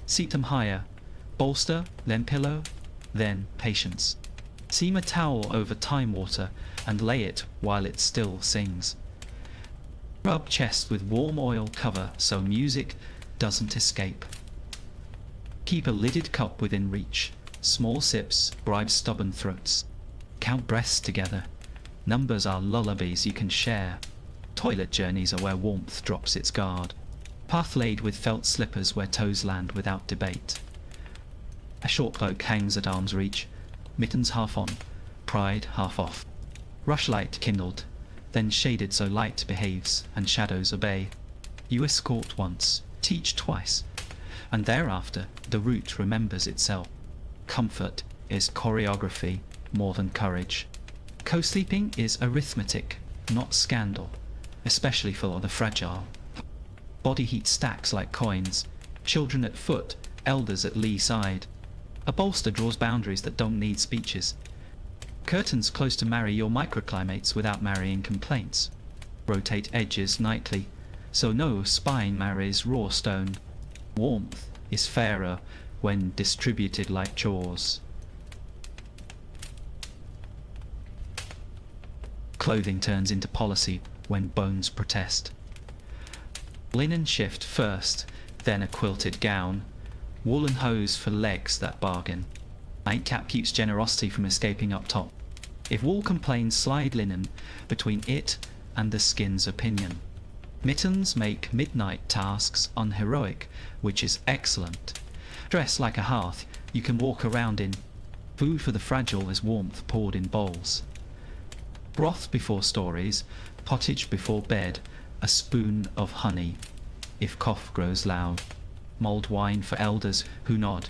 Seat them higher. Bolster, then pillow, then patience. Seam a towel over time water and lay it while it still sings. Rub chest with warm oil cover so music doesn't escape. Keep a lidded cup within reach. Small sips bribe stubborn throats. Count breaths together. Numbers are lullabies you can share. Toilet journeys are where warmth drops its guard. Path laid with felt slippers where toes land without debate. A short cloak hangs at arm's reach. Mittens half on, pride half off. Rushlight kindled, then shaded so light behaves and shadows obey. You escort once, teach twice, and thereafter the route remembers itself. Comfort is choreography more than courage. Co-sleeping is arithmetic, not scandal, especially for the fragile. Body heat stacks like coins. Children at foot, elders at lee side. A bolster draws boundaries that don't need speeches. Curtains close to marry your microclimates without marrying complaints. Rotate edges nightly, so no spine marries raw stone. Warmth is fairer when distributed like chores. Clothing turns into policy when bones protest. Linen shift first, then a quilted gown. Woolen hose for legs that bargain. Nightcap keeps generosity from escaping up top. If wool complains, slide linen between it and the skin's opinion. Mittens make midnight tasks unheroic, which is excellent. Dress like a hearth you can walk around in. Food for the fragile is warmth poured in bowls. Broth before stories, pottage before bed, a spoon of honey, if cough grows loud. Mulled wine for elders who nod.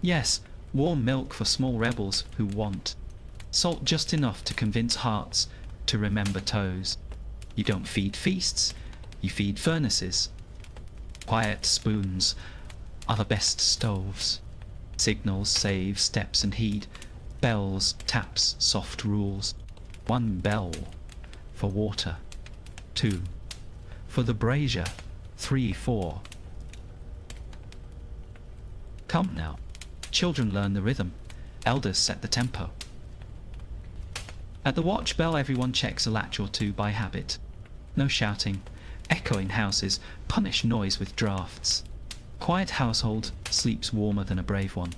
Yes, warm milk for small rebels who want. Salt just enough to convince hearts to remember toes. You don't feed feasts, you feed furnaces. Quiet spoons are the best stoves. Signals save steps and heed. Bells, taps, soft rules. 1 bell for water. 2 for the brazier. 3, 4. Come now. Children learn the rhythm. Elders set the tempo. At the watch bell everyone checks a latch or two by habit. No shouting. Echoing houses punish noise with drafts. Quiet household sleeps warmer than a brave one.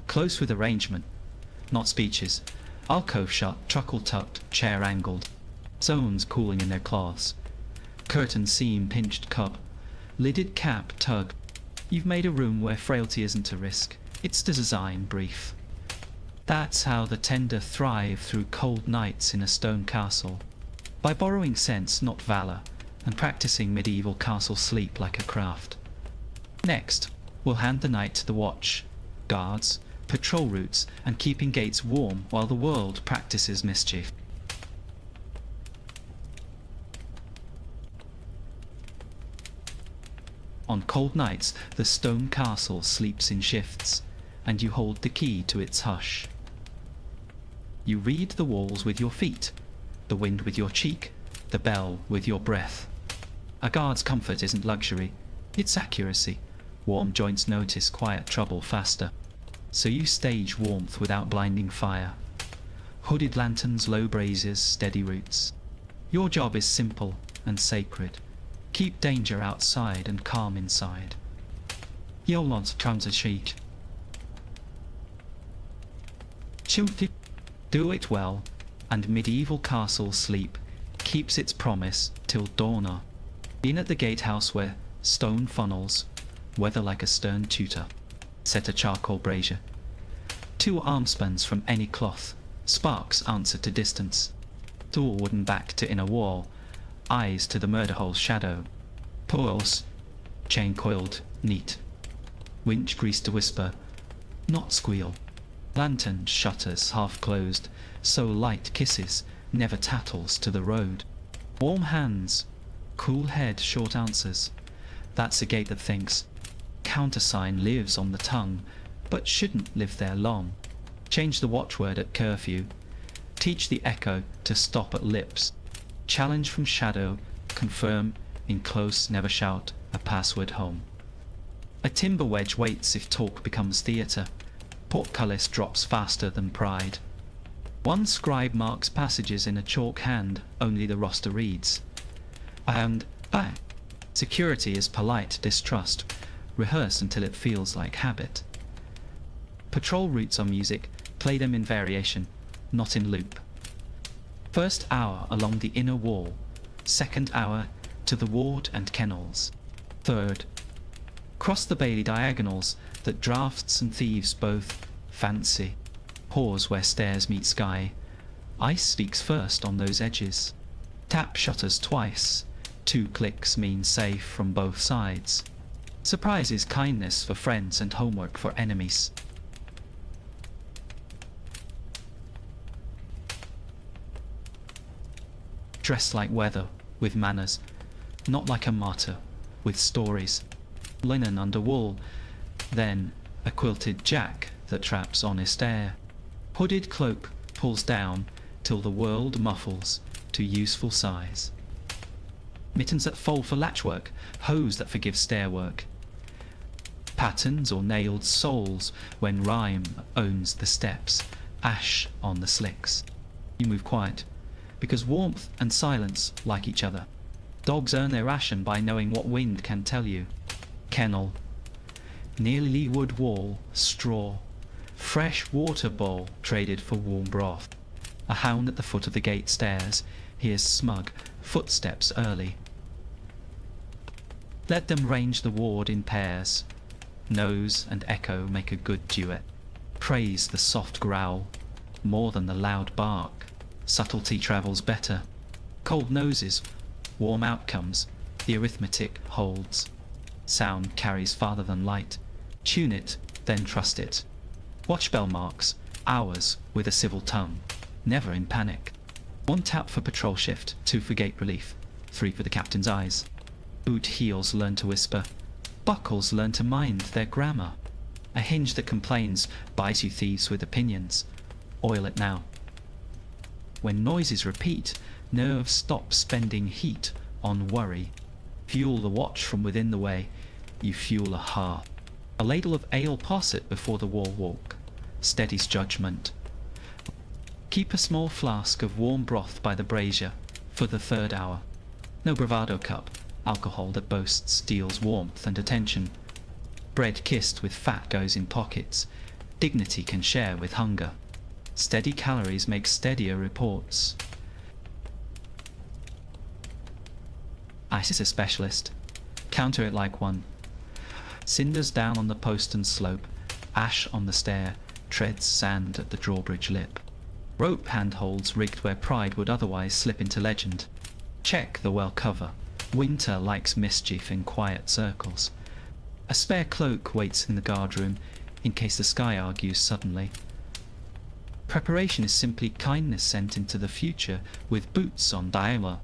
Close with arrangement, not speeches. Alcove shut, truckle tucked, chair angled. Zones cooling in their cloths. Curtain seam pinched cub. Lidded cap tug. You've made a room where frailty isn't a risk. It's the design brief. That's how the tender thrive through cold nights in a stone castle. By borrowing sense, not valour, and practicing medieval castle sleep like a craft. Next, we'll hand the night to the watch, guards, patrol routes, and keeping gates warm while the world practices mischief. On cold nights, the stone castle sleeps in shifts, and you hold the key to its hush. You read the walls with your feet, the wind with your cheek, the bell with your breath. A guard's comfort isn't luxury, it's accuracy. Warm joints notice quiet trouble faster. So you stage warmth without blinding fire. Hooded lanterns, low braziers, steady roots. Your job is simple and sacred. Keep danger outside and calm inside. Yolons comes a sheet. Do it well, and medieval castle sleep keeps its promise till dawner. In at the gatehouse where stone funnels, weather like a stern tutor. Set a charcoal brazier. 2 armspans from any cloth. Sparks answer to distance. Door wooden back to inner wall. Eyes to the murder hole's shadow. Coils, chain coiled, neat. Winch greased to whisper, not squeal. Lantern shutters half closed, so light kisses, never tattles to the road. Warm hands, cool head, short answers. That's a gate that thinks. Countersign lives on the tongue, but shouldn't live there long. Change the watchword at curfew. Teach the echo to stop at lips. Challenge from shadow, confirm, in close, never shout, a password home. A timber wedge waits if talk becomes theatre. Portcullis drops faster than pride. One scribe marks passages in a chalk hand, only the roster reads. And security is polite distrust. Rehearse until it feels like habit. Patrol routes on music, play them in variation, not in loop. First hour along the inner wall. Second hour to the ward and kennels. Third, cross the Bailey diagonals that drafts and thieves both fancy. Pause where stairs meet sky. Ice speaks first on those edges. Tap shutters twice. 2 clicks mean safe from both sides. Surprise is kindness for friends and homework for enemies. Dress like weather, with manners. Not like a martyr, with stories. Linen under wool, then a quilted jack that traps honest air. Hooded cloak pulls down till the world muffles to useful size. Mittens that fold for latchwork, hose that forgive stairwork. Patterns or nailed soles when rhyme owns the steps, ash on the slicks. You move quiet, because warmth and silence like each other. Dogs earn their ration by knowing what wind can tell you. Kennel, near leeward wall, straw. Fresh water bowl traded for warm broth. A hound at the foot of the gate stairs hears smug footsteps early. Let them range the ward in pairs. Nose and echo make a good duet. Praise the soft growl more than the loud bark. Subtlety travels better. Cold noses, warm outcomes, the arithmetic holds. Sound carries farther than light. Tune it, then trust it. Watch bell marks, hours with a civil tongue. Never in panic. 1 tap for patrol shift, 2 for gate relief, 3 for the captain's eyes. Boot heels learn to whisper. Buckles learn to mind their grammar. A hinge that complains buys you thieves with opinions. Oil it now. When noises repeat, nerves stop spending heat on worry. Fuel the watch from within the way, you fuel a heart. A ladle of ale posset before the wall walk. Steadies judgment. Keep a small flask of warm broth by the brazier for the 3rd hour. No bravado cup, alcohol that boasts steals warmth and attention. Bread kissed with fat goes in pockets. Dignity can share with hunger. Steady calories make steadier reports. Ice is a specialist. Counter it like one. Cinders down on the postern slope. Ash on the stair. Treads sand at the drawbridge lip. Rope handholds rigged where pride would otherwise slip into legend. Check the well cover. Winter likes mischief in quiet circles. A spare cloak waits in the guardroom in case the sky argues suddenly. Preparation is simply kindness sent into the future with boots on dialer.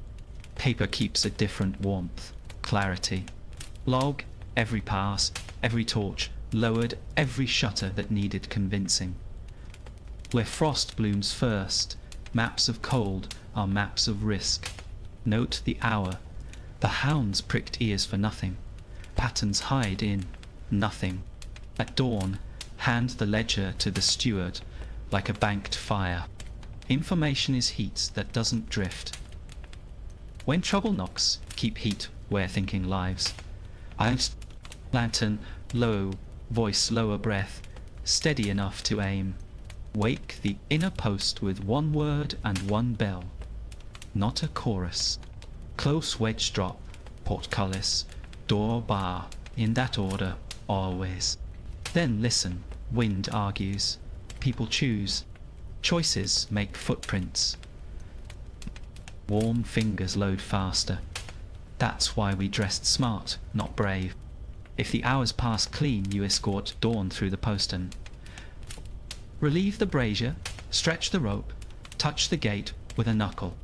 Paper keeps a different warmth, clarity. Log, every pass, every torch, lowered every shutter that needed convincing. Where frost blooms first, maps of cold are maps of risk. Note the hour. The hounds pricked ears for nothing. Patterns hide in nothing. At dawn, hand the ledger to the steward like a banked fire. Information is heat that doesn't drift. When trouble knocks, keep heat where thinking lives. I've lantern, low, voice lower breath, steady enough to aim. Wake the inner post with 1 word and 1 bell. Not a chorus. Close wedge drop, portcullis, door bar, in that order, always. Then listen, wind argues. People choose. Choices make footprints. Warm fingers load faster. That's why we dressed smart, not brave. If the hours pass clean, you escort dawn through the postern. Relieve the brazier, stretch the rope, touch the gate with a knuckle.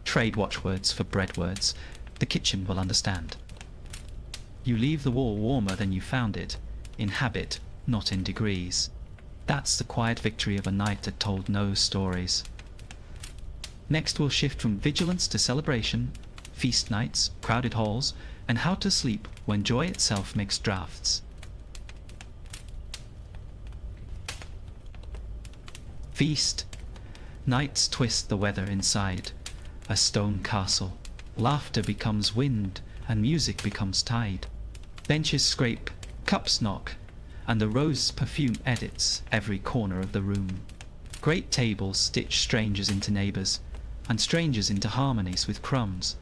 Trade watchwords for bread words. The kitchen will understand. You leave the wall warmer than you found it, in habit, not in degrees. That's the quiet victory of a night that told no stories. Next we'll shift from vigilance to celebration, feast nights, crowded halls, and how to sleep when joy itself makes drafts. Feast. Nights twist the weather inside. A stone castle. Laughter becomes wind, and music becomes tide. Benches scrape, cups knock, and the rose perfume edits every corner of the room. Great tables stitch strangers into neighbours, and strangers into harmonies with crumbs.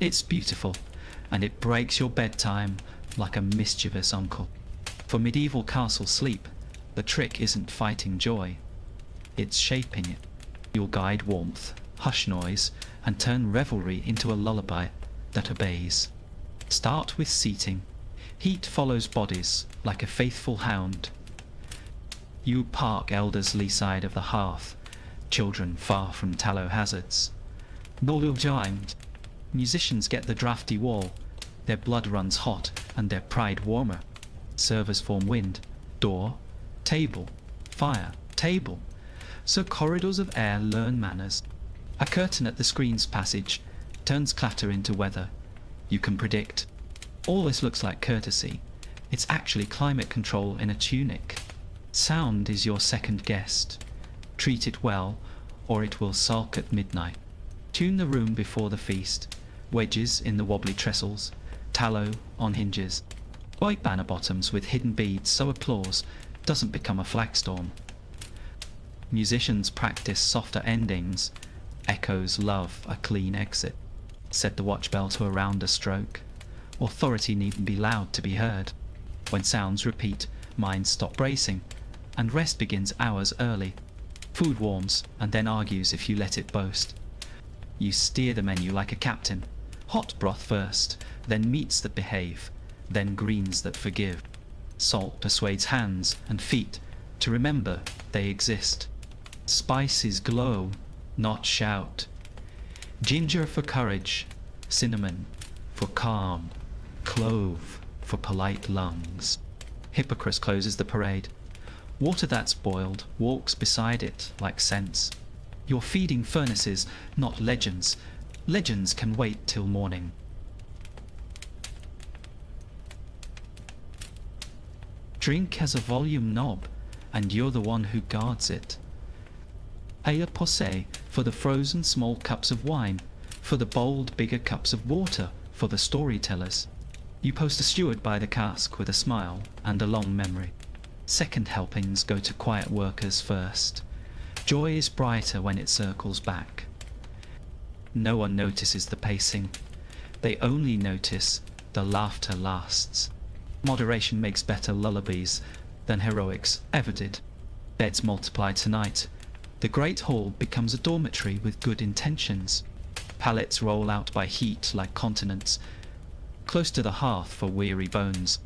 It's beautiful, and it breaks your bedtime like a mischievous uncle. For medieval castle sleep, the trick isn't fighting joy, it's shaping it. You'll guide warmth, hush noise, and turn revelry into a lullaby that obeys. Start with seating. Heat follows bodies like a faithful hound. You park elders lee side of the hearth, children far from tallow hazards. Nolil giant. Musicians get the drafty wall, their blood runs hot and their pride warmer. Servers form wind, door, table, fire, table. So corridors of air learn manners. A curtain at the screen's passage turns clatter into weather. You can predict. All this looks like courtesy. It's actually climate control in a tunic. Sound is your second guest. Treat it well, or it will sulk at midnight. Tune the room before the feast. Wedges in the wobbly trestles, tallow on hinges. White banner bottoms with hidden beads so applause doesn't become a flagstorm. Musicians practice softer endings. Echoes love a clean exit, said the watch bell to a rounder stroke. Authority needn't be loud to be heard. When sounds repeat, minds stop bracing, and rest begins hours early. Food warms and then argues if you let it boast. You steer the menu like a captain. Hot broth first, then meats that behave, then greens that forgive. Salt persuades hands and feet to remember they exist. Spices glow, not shout. Ginger for courage, cinnamon for calm, clove for polite lungs. Hippocrates closes the parade. Water that's boiled walks beside it like sense. You're feeding furnaces, not legends. Legends can wait till morning. Drink has a volume knob, and you're the one who guards it. A posé for the frozen small cups of wine, for the bold bigger cups of water, for the storytellers. You post a steward by the cask with a smile and a long memory. Second helpings go to quiet workers first. Joy is brighter when it circles back. No one notices the pacing. They only notice the laughter lasts. Moderation makes better lullabies than heroics ever did. Beds multiply tonight. The great hall becomes a dormitory with good intentions. Pallets roll out by heat like continents. Close to the hearth for weary bones.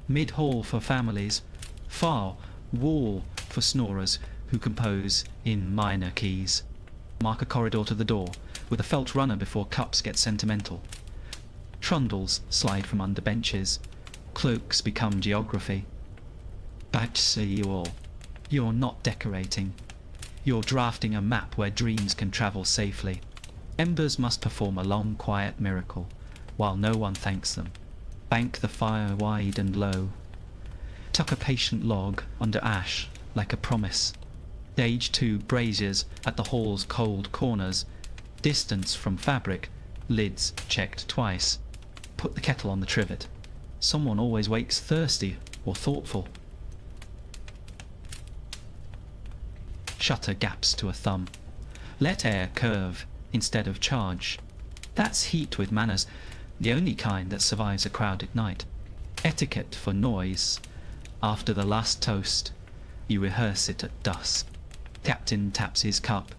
Mid-hall for families. Far wall for snorers who compose in minor keys. Mark a corridor to the door with a felt runner before cups get sentimental. Trundles slide from under benches. Cloaks become geography. Bad to see you all. You're not decorating. You're drafting a map where dreams can travel safely. Embers must perform a long, quiet miracle, while no one thanks them. Bank the fire wide and low. Tuck a patient log under ash, like a promise. Stage 2 braziers at the hall's cold corners. Distance from fabric, lids checked twice. Put the kettle on the trivet. Someone always wakes thirsty or thoughtful. Shutter gaps to a thumb. Let air curve instead of charge. That's heat with manners, the only kind that survives a crowded night. Etiquette for noise. After the last toast, You rehearse it at dusk. Captain taps his cup.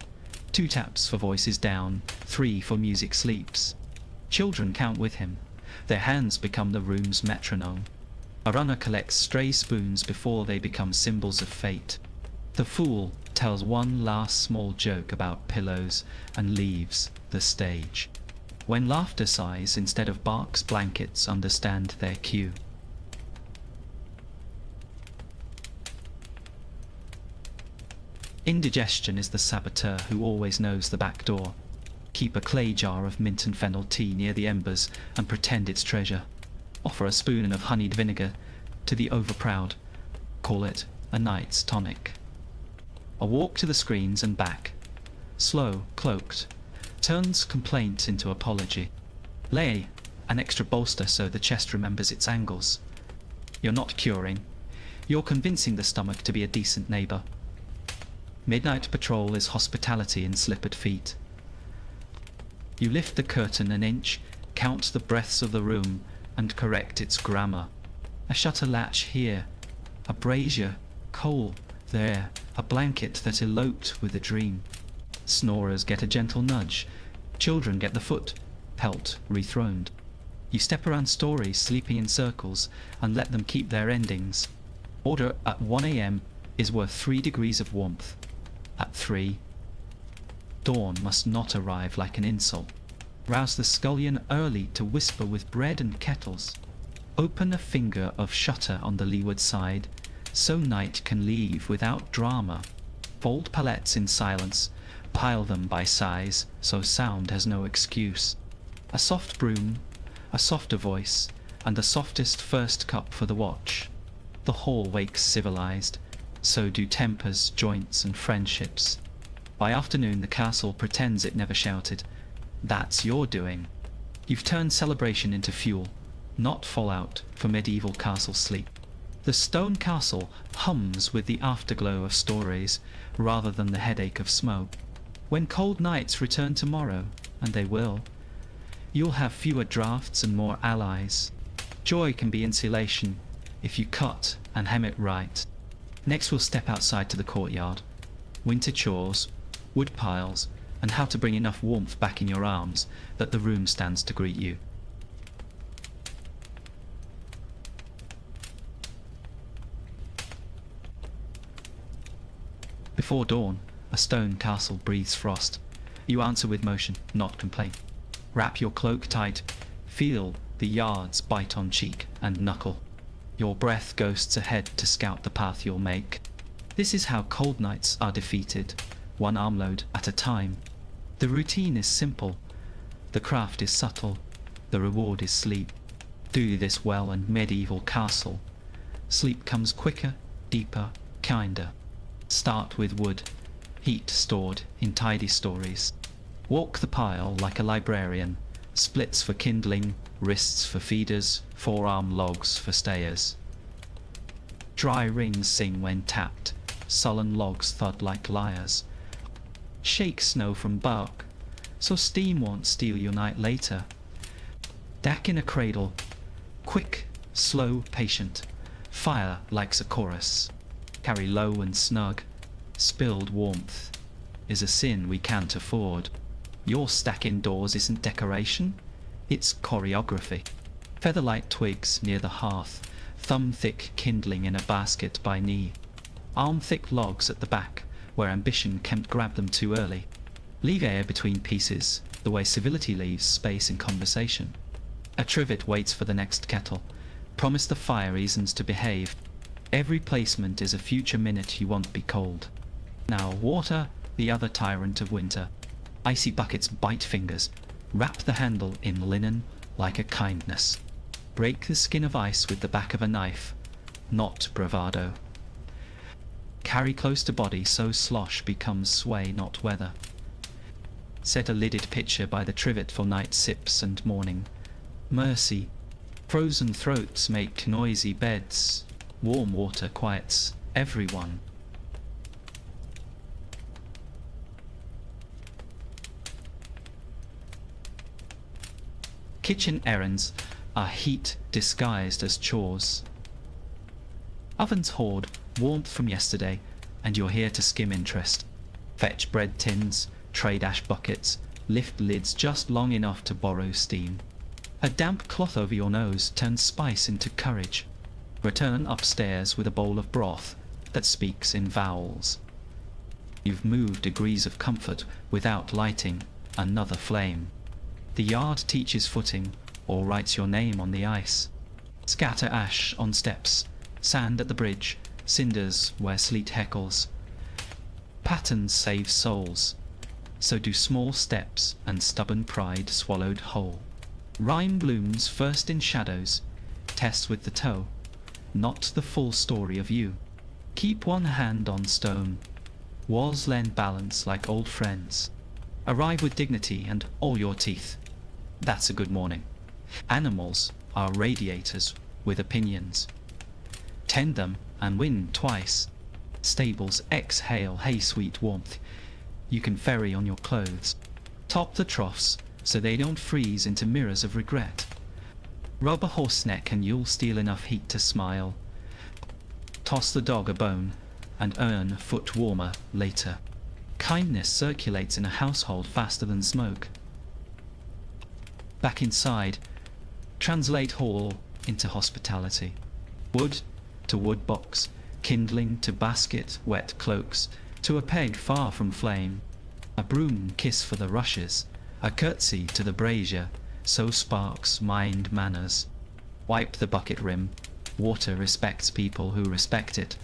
2 taps for voices down, 3 for music sleeps. Children count with him. Their hands become the room's metronome. A runner collects stray spoons before they become symbols of fate. The fool tells one last small joke about pillows and leaves the stage. When laughter sighs instead of barks, blankets understand their cue. Indigestion is the saboteur who always knows the back door. Keep a clay jar of mint and fennel tea near the embers and pretend it's treasure. Offer a spoon of honeyed vinegar to the overproud. Call it a night's tonic. A walk to the screens and back. Slow, cloaked. Turns complaint into apology. Lay an extra bolster so the chest remembers its angles. You're not curing. You're convincing the stomach to be a decent neighbour. Midnight patrol is hospitality in slippered feet. You lift the curtain an inch, count the breaths of the room, and correct its grammar. A shutter latch here, a brazier, coal there, a blanket that eloped with a dream. Snorers get a gentle nudge. Children get the foot pelt rethroned. You step around stories sleeping in circles and let them keep their endings. Order at 1 a.m. is worth 3 degrees of warmth. At 3, dawn must not arrive like an insult. Rouse the scullion early to whisper with bread and kettles. Open a finger of shutter on the leeward side, so night can leave without drama. Fold palettes in silence, pile them by size, so sound has no excuse. A soft broom, a softer voice, and the softest first cup for the watch. The hall wakes civilized, so do tempers, joints, and friendships. By afternoon the castle pretends it never shouted. That's your doing. You've turned celebration into fuel, not fallout for medieval castle sleep. The stone castle hums with the afterglow of stories, rather than the headache of smoke. When cold nights return tomorrow, and they will, you'll have fewer drafts and more allies. Joy can be insulation, if you cut and hem it right. Next we'll step outside to the courtyard. Winter chores, wood piles, and how to bring enough warmth back in your arms that the room stands to greet you. Before dawn, a stone castle breathes frost. You answer with motion, not complaint. Wrap your cloak tight, feel the yards bite on cheek and knuckle. Your breath ghosts ahead to scout the path you'll make. This is how cold nights are defeated, 1 armload at a time. The routine is simple, the craft is subtle, the reward is sleep. Do this well and medieval castle. Sleep comes quicker, deeper, kinder. Start with wood, heat stored in tidy stories. Walk the pile like a librarian, splits for kindling, wrists for feeders, forearm logs for stayers. Dry rings sing when tapped, sullen logs thud like lyres. Shake snow from bark, so steam won't steal your night later. Dack in a cradle, quick, slow, patient. Fire likes a chorus. Carry low and snug. Spilled warmth is a sin we can't afford. Your stack indoors isn't decoration, it's choreography. Featherlight twigs near the hearth, thumb-thick kindling in a basket by knee. Arm-thick logs at the back, where ambition can't grab them too early. Leave air between pieces, the way civility leaves space in conversation. A trivet waits for the next kettle. Promise the fire reasons to behave. Every placement is a future minute you won't be cold. Now water the other tyrant of winter. Icy buckets bite fingers. Wrap the handle in linen like a kindness. Break the skin of ice with the back of a knife, not bravado. Carry close to body so slosh becomes sway, not weather. Set a lidded pitcher by the trivet for night sips and morning. Mercy. Frozen throats make noisy beds. Warm water quiets everyone. Kitchen errands are heat disguised as chores. Ovens hoard warmth from yesterday, and you're here to skim interest. Fetch bread tins, trade ash buckets, lift lids just long enough to borrow steam. A damp cloth over your nose turns spice into courage. Return upstairs with a bowl of broth that speaks in vowels. You've moved degrees of comfort without lighting another flame. The yard teaches footing or writes your name on the ice. Scatter ash on steps, sand at the bridge, cinders where sleet heckles. Patterns save souls, so do small steps and stubborn pride swallowed whole. Rhyme blooms first in shadows, test with the toe, not the full story of you. Keep one hand on stone, walls lend balance like old friends. Arrive with dignity and all your teeth. That's a good morning. Animals are radiators with opinions. Tend them and win twice. Stables exhale hay sweet warmth. You can ferry on your clothes. Top the troughs so they don't freeze into mirrors of regret. Rub a horse neck and you'll steal enough heat to smile. Toss the dog a bone and earn a foot warmer later. Kindness circulates in a household faster than smoke. Back inside, translate hall into hospitality. Wood to wood box, kindling to basket, wet cloaks, to a peg far from flame. A broom kiss for the rushes, a curtsy to the brazier, so sparks mind manners. Wipe the bucket rim, water respects people who respect it.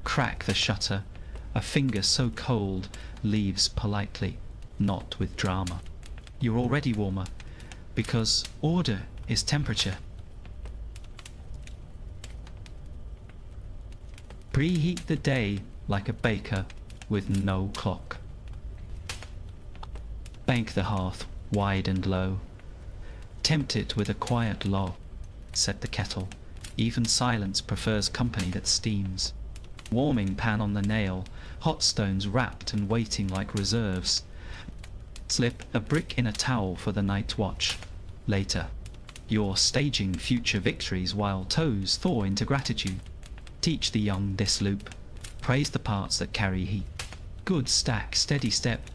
Crack the shutter, a finger so cold leaves politely, not with drama. You're already warmer, because order is temperature. Preheat the day like a baker with no clock. Bank the hearth wide and low. Tempt it with a quiet law. Set the kettle. Even silence prefers company that steams. Warming pan on the nail, hot stones wrapped and waiting like reserves. Slip a brick in a towel for the night watch. Later, you're staging future victories while toes thaw into gratitude. Teach the young this loop. Praise the parts that carry heat. Good stack, steady step.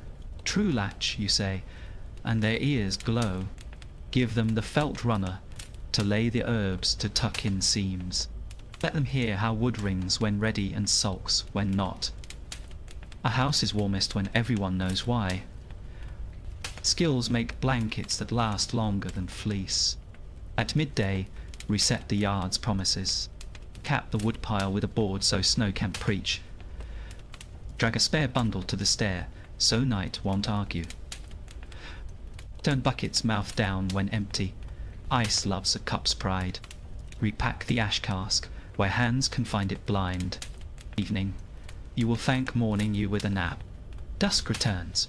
True latch, you say, and their ears glow. Give them the felt runner to lay the herbs to tuck in seams. Let them hear how wood rings when ready and sulks when not. A house is warmest when everyone knows why. Skills make blankets that last longer than fleece. At midday, reset the yard's promises. Cap the woodpile with a board so snow can't preach. Drag a spare bundle to the stair so night won't argue. Turn buckets mouth down when empty. Ice loves a cup's pride. Repack the ash cask where hands can find it blind. Evening, you will thank morning you with a nap. Dusk returns,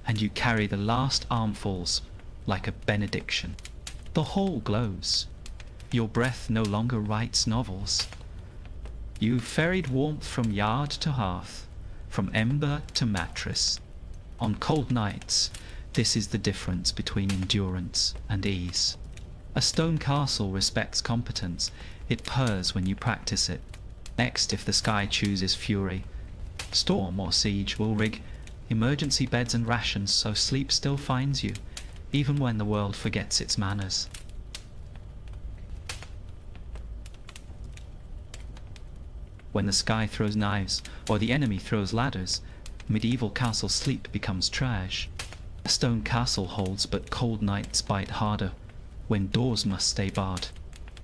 and you carry the last armfuls like a benediction. The hall glows. Your breath no longer writes novels. You've ferried warmth from yard to hearth, from ember to mattress. On cold nights, this is the difference between endurance and ease. A stone castle respects competence. It purrs when you practice it. Next, if the sky chooses fury, storm or siege will rig emergency beds and rations so sleep still finds you, even when the world forgets its manners. When the sky throws knives or the enemy throws ladders, medieval castle sleep becomes trash. A stone castle holds, but cold nights bite harder when doors must stay barred.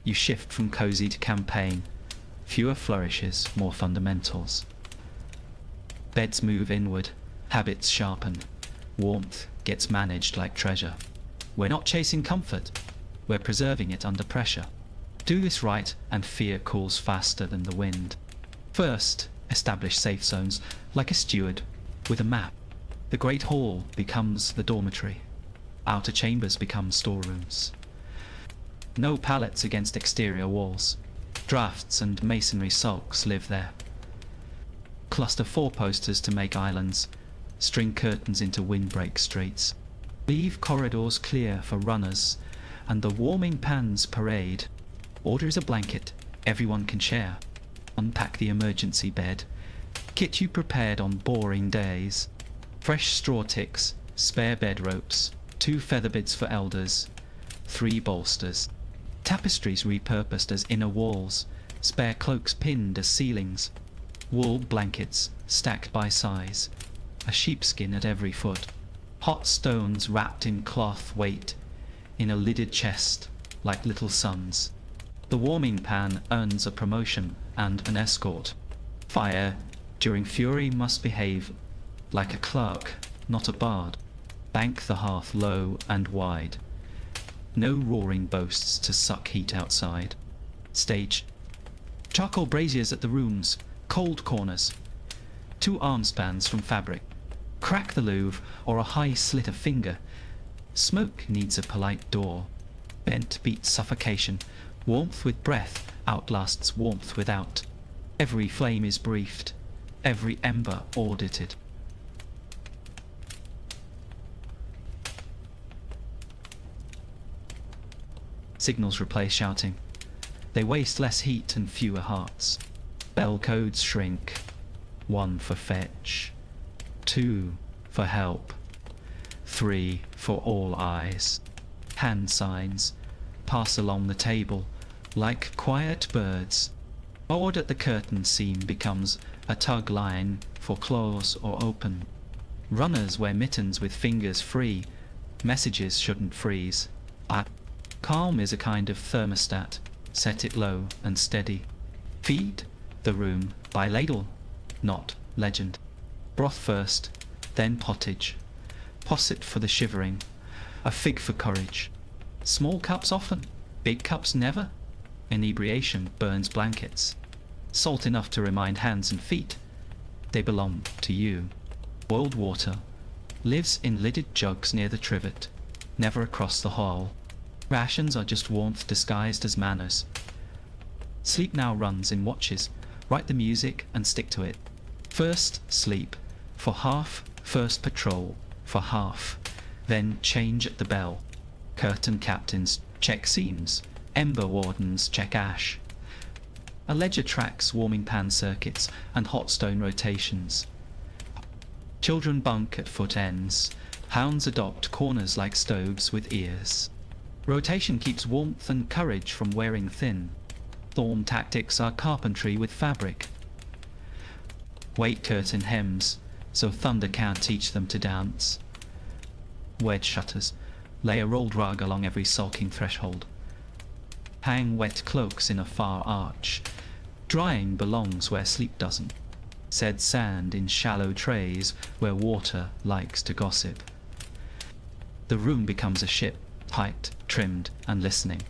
You shift from cozy to campaign. Fewer flourishes, more fundamentals. Beds move inward, habits sharpen. Warmth gets managed like treasure. We're not chasing comfort, we're preserving it under pressure. Do this right and fear cools faster than the wind. First, establish safe zones like a steward with a map. The great hall becomes the dormitory. Outer chambers become storerooms. No pallets against exterior walls. Drafts and masonry sulks live there. Cluster four-posters to make islands. String curtains into windbreak streets. Leave corridors clear for runners, and the warming pans parade. Order is a blanket, everyone can share. Unpack the emergency bed. Kit you prepared on boring days. Fresh straw ticks, spare bed ropes, 2 feather beds for elders, 3 bolsters. Tapestries repurposed as inner walls, spare cloaks pinned as ceilings. Wool blankets stacked by size, a sheepskin at every foot. Hot stones wrapped in cloth wait in a lidded chest like little suns. The warming pan earns a promotion and an escort. Fire during fury must behave like a clerk, not a bard. Bank the hearth low and wide. No roaring boasts to suck heat outside. Stage. Charcoal braziers at the rooms, cold corners. 2 armspans from fabric. Crack the louvre or a high slit of finger. Smoke needs a polite door. Bent beats suffocation. Warmth with breath outlasts warmth without. Every flame is briefed, every ember audited. Signals replace shouting. They waste less heat and fewer hearts. Bell codes shrink. 1 for fetch, 2 for help, 3 for all eyes. Hand signs pass along the table like quiet birds. Awed at the curtain seam becomes a tug line for close or open. Runners wear mittens with fingers free. Messages shouldn't freeze. Calm is a kind of thermostat. Set it low and steady. Feed the room by ladle, not legend. Broth first, then pottage. Posset for the shivering. A fig for courage. Small cups often, big cups never. Inebriation burns blankets. Salt enough to remind hands and feet they belong to you. Boiled water lives in lidded jugs near the trivet, never across the hall. Rations are just warmth disguised as manners. Sleep now runs in watches. Write the music and stick to it. First sleep, for half. First patrol, for half. Then change at the bell. Curtain captains check seams. Ember wardens check ash. A ledger tracks warming pan circuits and hot stone rotations. Children bunk at foot ends. Hounds adopt corners like stoves with ears. Rotation keeps warmth and courage from wearing thin. Thorn tactics are carpentry with fabric. Weight curtain hems, so thunder can't teach them to dance. Wedge shutters lay a rolled rug along every sulking threshold. Hang wet cloaks in a far arch. Drying belongs where sleep doesn't. Said sand in shallow trays where water likes to gossip. The room becomes a ship, tight, trimmed, and listening.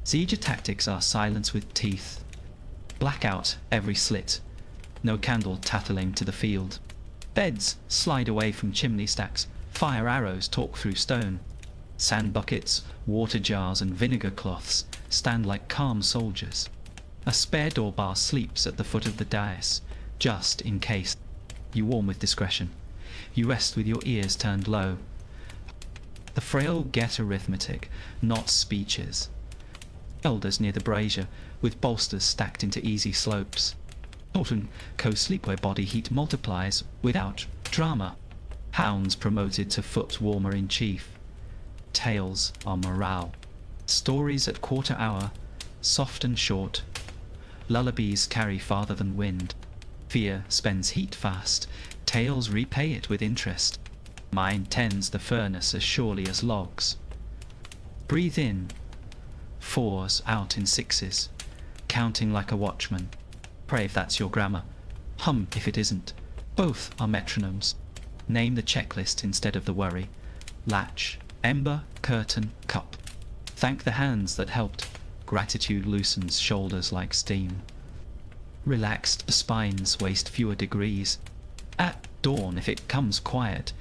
Siege tactics are silence with teeth. Blackout every slit. No candle tattling to the field. Beds slide away from chimney stacks. Fire arrows talk through stone. Sand buckets, water jars, and vinegar cloths stand like calm soldiers. A spare door bar sleeps at the foot of the dais, just in case. You warm with discretion. You rest with your ears turned low. The frail get arithmetic, not speeches. Elders near the brazier, with bolsters stacked into easy slopes. Children co-sleep where body heat multiplies, without drama. Hounds promoted to foot warmer in chief. Tales are morale. Stories at quarter hour, soft and short. Lullabies carry farther than wind. Fear spends heat fast. Tales repay it with interest. Mind tends the furnace as surely as logs. Breathe in. 4s out in 6s. Counting like a watchman. Pray if that's your grammar. Hum if it isn't. Both are metronomes. Name the checklist instead of the worry. Latch, ember, curtain, cup. Thank the hands that helped. Gratitude loosens shoulders like steam. Relaxed spines waste fewer degrees. At dawn, if it comes quiet,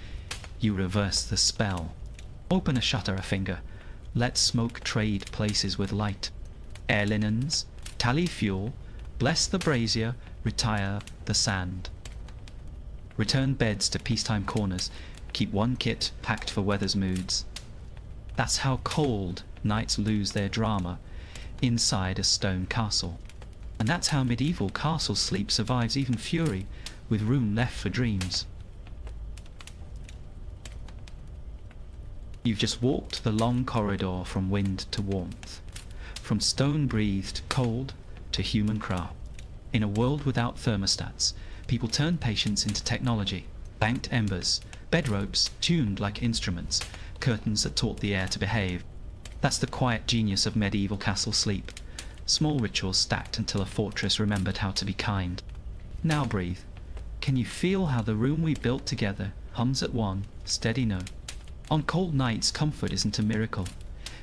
you reverse the spell. Open a shutter a finger. Let smoke trade places with light. Air linens, tally fuel, bless the brazier, retire the sand. Return beds to peacetime corners. Keep one kit packed for weather's moods. That's how cold nights lose their drama inside a stone castle. And that's how medieval castle sleep survives even fury, with room left for dreams. You've just walked the long corridor from wind to warmth, from stone-breathed cold to human craft. In a world without thermostats, people turn patience into technology. Banked embers, bedropes tuned like instruments, curtains that taught the air to behave. That's the quiet genius of medieval castle sleep. Small rituals stacked until a fortress remembered how to be kind. Now breathe. Can you feel how the room we built together hums at one steady note? On cold nights, comfort isn't a miracle.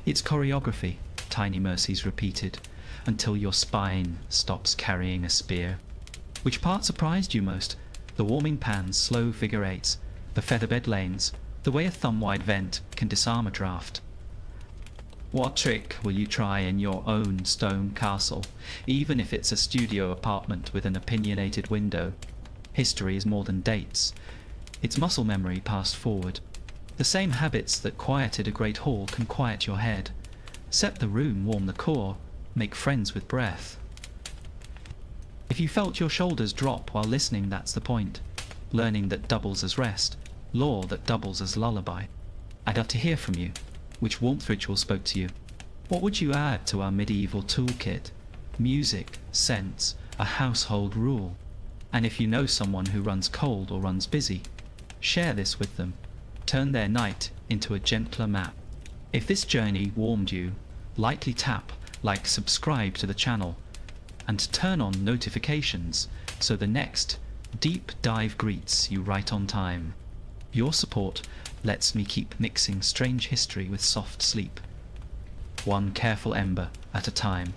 It's choreography, tiny mercies repeated, until your spine stops carrying a spear. Which part surprised you most? The warming pans, slow figure eights, the featherbed lanes, the way a thumb-wide vent can disarm a draft. What trick will you try in your own stone castle, even if it's a studio apartment with an opinionated window? History is more than dates. It's muscle memory passed forward. The same habits that quieted a great hall can quiet your head. Set the room, warm the core, make friends with breath. If you felt your shoulders drop while listening, that's the point. Learning that doubles as rest, lore that doubles as lullaby. I'd love to hear from you. Which warmth ritual spoke to you? What would you add to our medieval toolkit? Music, scents, a household rule. And if you know someone who runs cold or runs busy, share this with them. Turn their night into a gentler map. If this journey warmed you, lightly tap like subscribe to the channel and turn on notifications so the next deep dive greets you right on time. Your support lets me keep mixing strange history with soft sleep, one careful ember at a time.